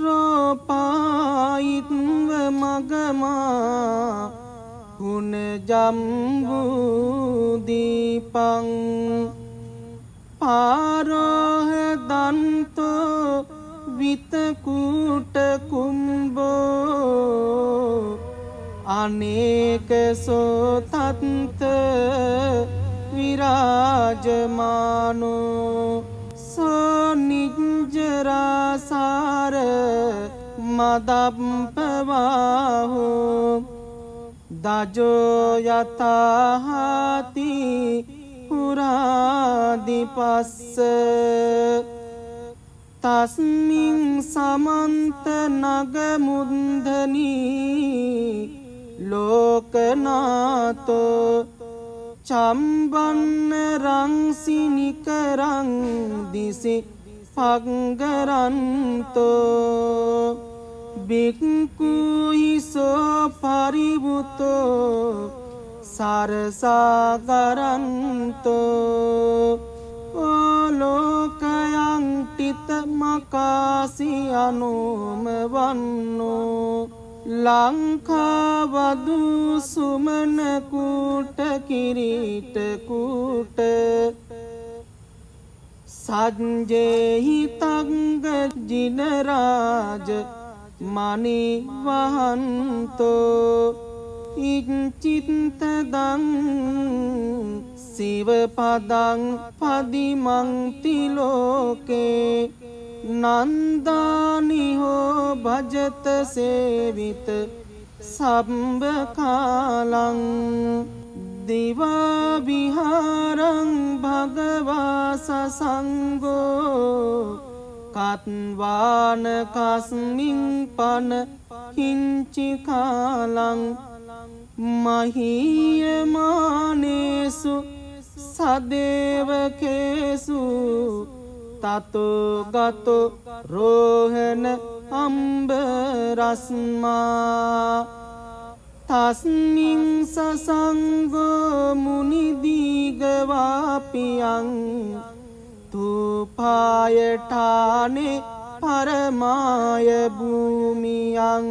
රෝපායිත්ව මගමා පුන ජම්බුදීපං පාරෝහ දන්තෝ විතකූට කුම්බෝ අනේක සෝතත්ත විරාජමානෝ සෝනිජ්ජරාසාර මදප්පවාහෝ දජෝ යතහාති පුරාදිපස්ස තස්මින් සමන්ත නගමුන්දනී ලෝකනාතෝ චම්බන්න රංසිනිකරං දිසි පග්ගරන්තෝ බික්කුයිසෝ පරිවුතෝ සරසාගරන්තෝ ඕලෝකයන් ටිත මකාසි අනුම වන්නෝ ලංකාවදු සුමන කූට කිරීට කූට සජ්ජෙහි තංග ජිනරාජ මනි වහන්තෝ ඉච්චිත්තදං සිවපදං පදිමංති ලෝකේ නන්දානිහෝ භජත සේවිත සම්බ කාලං දිවා විහාරං භගවා සසංගෝ කත්වාන කස්මින් පන කිංචි කාලං මහීයමානේසු සදේවකේසු තතෝ ගතෝ රෝහණ අම්බරස්මා තස්මින් සසංගෝ මුනිදීගවාපියං තුපායඨානේ පරමාය භූමියං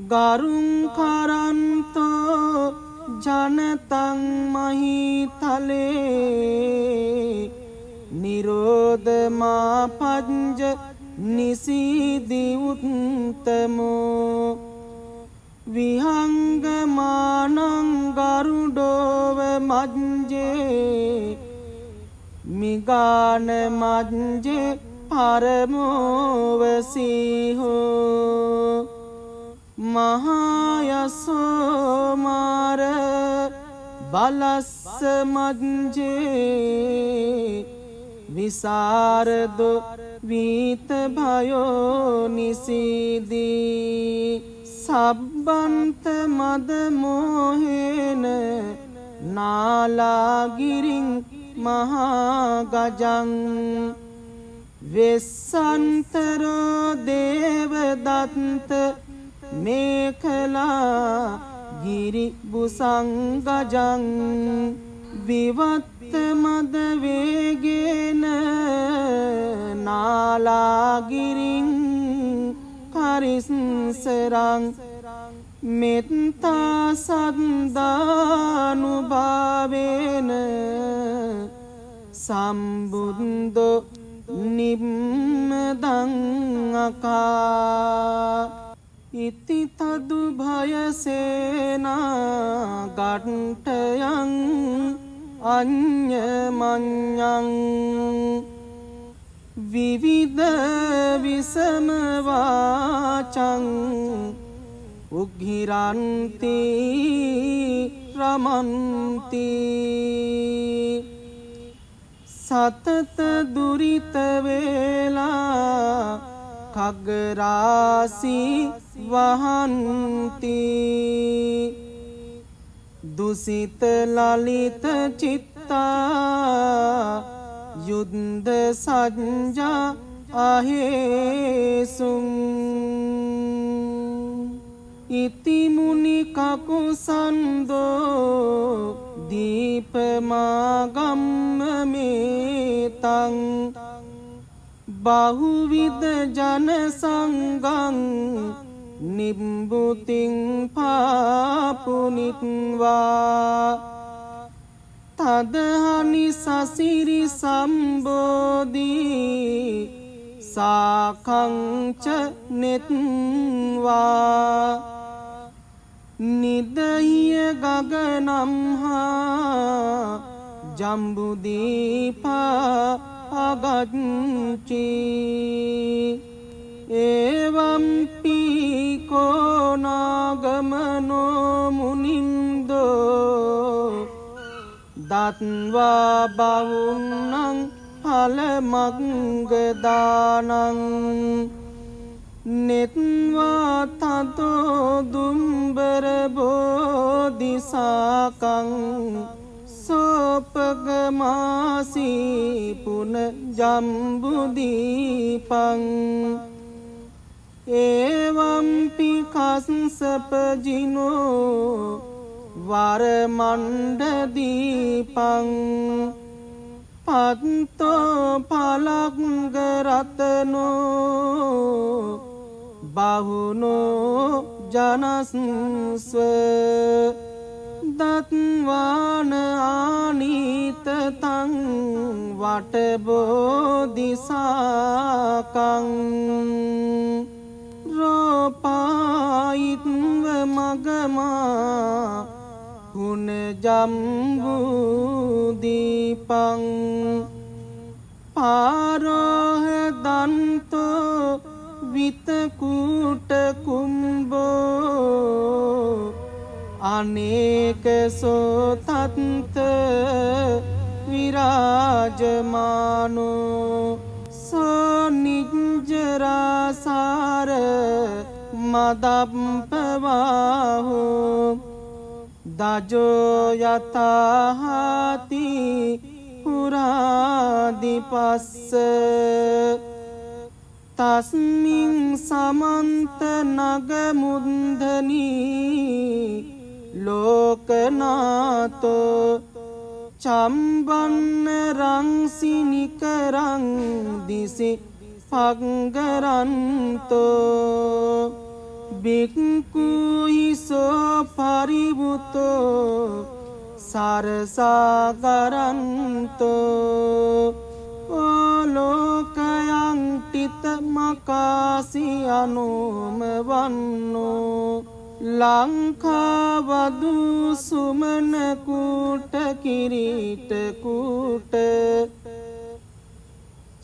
ගරුං කරන්තෝ ජනතං මහීතලේ නිරෝධමා පංජ නිසීදි උත්තමෝ විහංගමානං ගරුඩෝව මජ්ජේ මිගාන මජ්ජේ පරමෝවසීහෝ මහායසෝමාර බලස්ස මජ්ජේ විසරදු වීත භයෝ නිසීදී සබ්බන්ත මද මොහේන නාලාගිරින් මහා ගජං වෙස්සන්තරෝ දේවදත්ත මේඛලා ගිරි බුසංගජං විවත්ත මද වේගේන නාලාගිරින් කරිස්සරං මෙත්තා සද්දානුභාවේන සම්බුද්ධෝ නිම්මදං අකා ඉති තදු භයසේනා ගට්ඨයං අඤ්ඤමඤ්ඤං විවිධ විසම වාචං උග්ගිරන්ති රමන්ති සතත දුරිත වේලා khග්ගරාසි වහන්ති දුසිත ලලිත චිත්තා යුද්ධ සඤ්ජා අහේසුං ඉති මුනි කකුසන්දෝ දීපමාගම්ම මේතං බහුවිද ජන සංගං නිබ්බුතින් පාපුනිත්වා තදහනි සසිරි සම්බෝධී සාකංච නෙත්වා නිදහිය ගගනම්හා ජම්බුදීපා අගච්චි එවම්පි කෝනාගමනෝ මුනින්දෝ දත්වා බවුන්නං පලමග්ගදානං නෙත්වා තතෝ දුම්බර බෝධිසාකං සෝපගමාසී පුන ජම්බුදීපං එවම්පි කස්සපජිනෝ වරමණ්ඩදීපං පත්තෝ පලග්ගරතනෝ බහුනෝ ජනස්ව දත්වාන ආනීතතං වටබෝධිසාකං රෝපායිත්ව මගමා පුන ජම්බුදීපං පාරෝහ දන්තෝ විතකූට කුම්බෝ අනේක සෝතත්ත විරාජමානෝ සෝ නිජ්ජරාසාර මදප්පවාහෝ දජෝ යතාහාති පුරාදිපස්ස තස්මින් සමන්ත නගමුන්දනී ලෝකනාතෝ චම්බන්න රංසිනිකරං දිසි පග්ගරන්තෝ බික්කුයිසෝ පරිබුතෝ සරසාගරන්තෝ ඕලෝකයන් ටිත මකාසි අනුම වන්නෝ ලංකාවදු සුමන කූට කිරීට කූට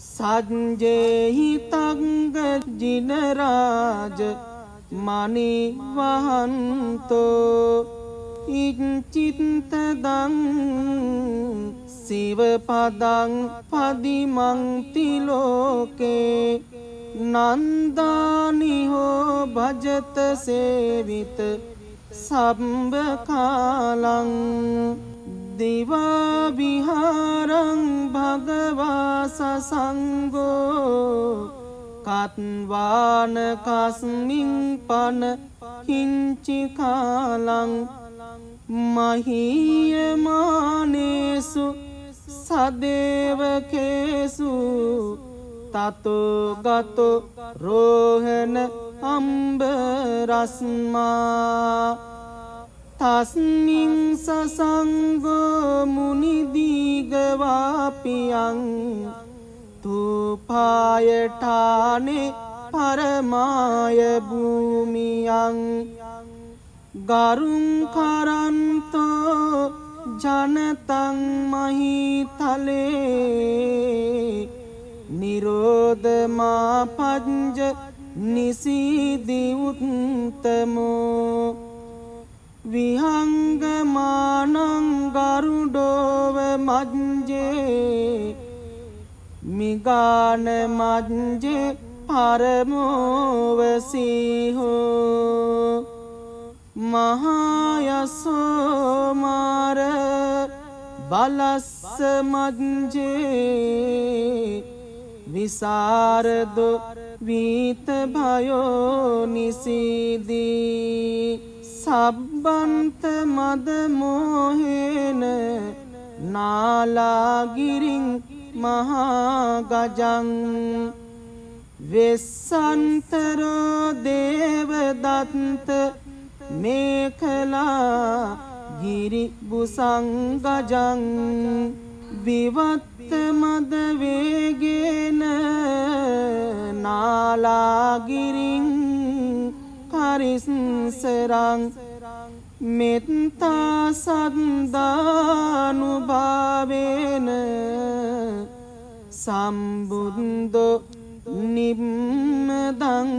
සංජේහි තංග ජිනරාජ මනි වහන්තෝ ඉච්චිත්තදං සිවපදං පදිමංති ලෝකේ නන්දානිහෝ භජත සේවිත සම්බ කාලං දිවා විහාරං භගවා සසංගෝ කත්වාන කස්මින් පන කිංචි කාලං මහීයමානේසු සදේවකේසු තතෝ ගතෝ රෝහණ අම්බ රස්මා තස්මින් සසංගෝ මුනිදීගවාපියං තුපායඨානේ පරමාය භූමියං ගරුං කරන්තෝ ජනතං මහීතලේ නිරෝධමා පංජ නිසීදි උත්තමෝ විහංගමානං ගරුඩෝව මජ්ජේ මිගාන මජ්ජේ පරමෝවසීහෝ මහායසෝ මාර බලස්ස මජ්ජේ විසරදු වීත භයෝ නිසීදී සබ්බන්ත මද මොහේන නාලාගිරින් මහා ගජං වෙස්සන්තරෝ දේවදත්ත මේඛලා ගිරි බුසංගජං විවත්ත මද වේගේන නාලාගිරින් කරිස්සරං මෙත්තා සද්දානුභාවේන සම්බුද්ධෝ නිම්මදං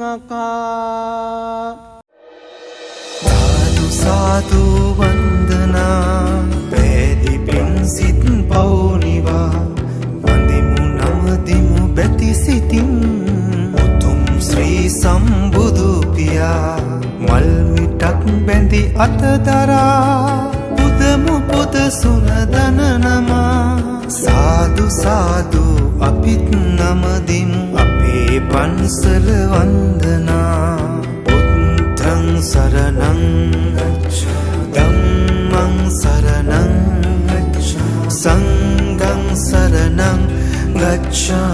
අකා සාදු වන්දනා පෑදි පින් සිත් පවුනිවා වඳිමු නමදිමු බැති සිතින් උතුම් ශ්‍රී සම්බුදු පියා මල් මිටක් බැඳි අතදරා පුදමු පොත සුනදන නමා සාදු සාදු අපිත් නමදිමු අපේ පන්සල වන්දනා බුද්ධං සරණං ධම්මං සරණං සංඝං සරණං ගච්ඡාමි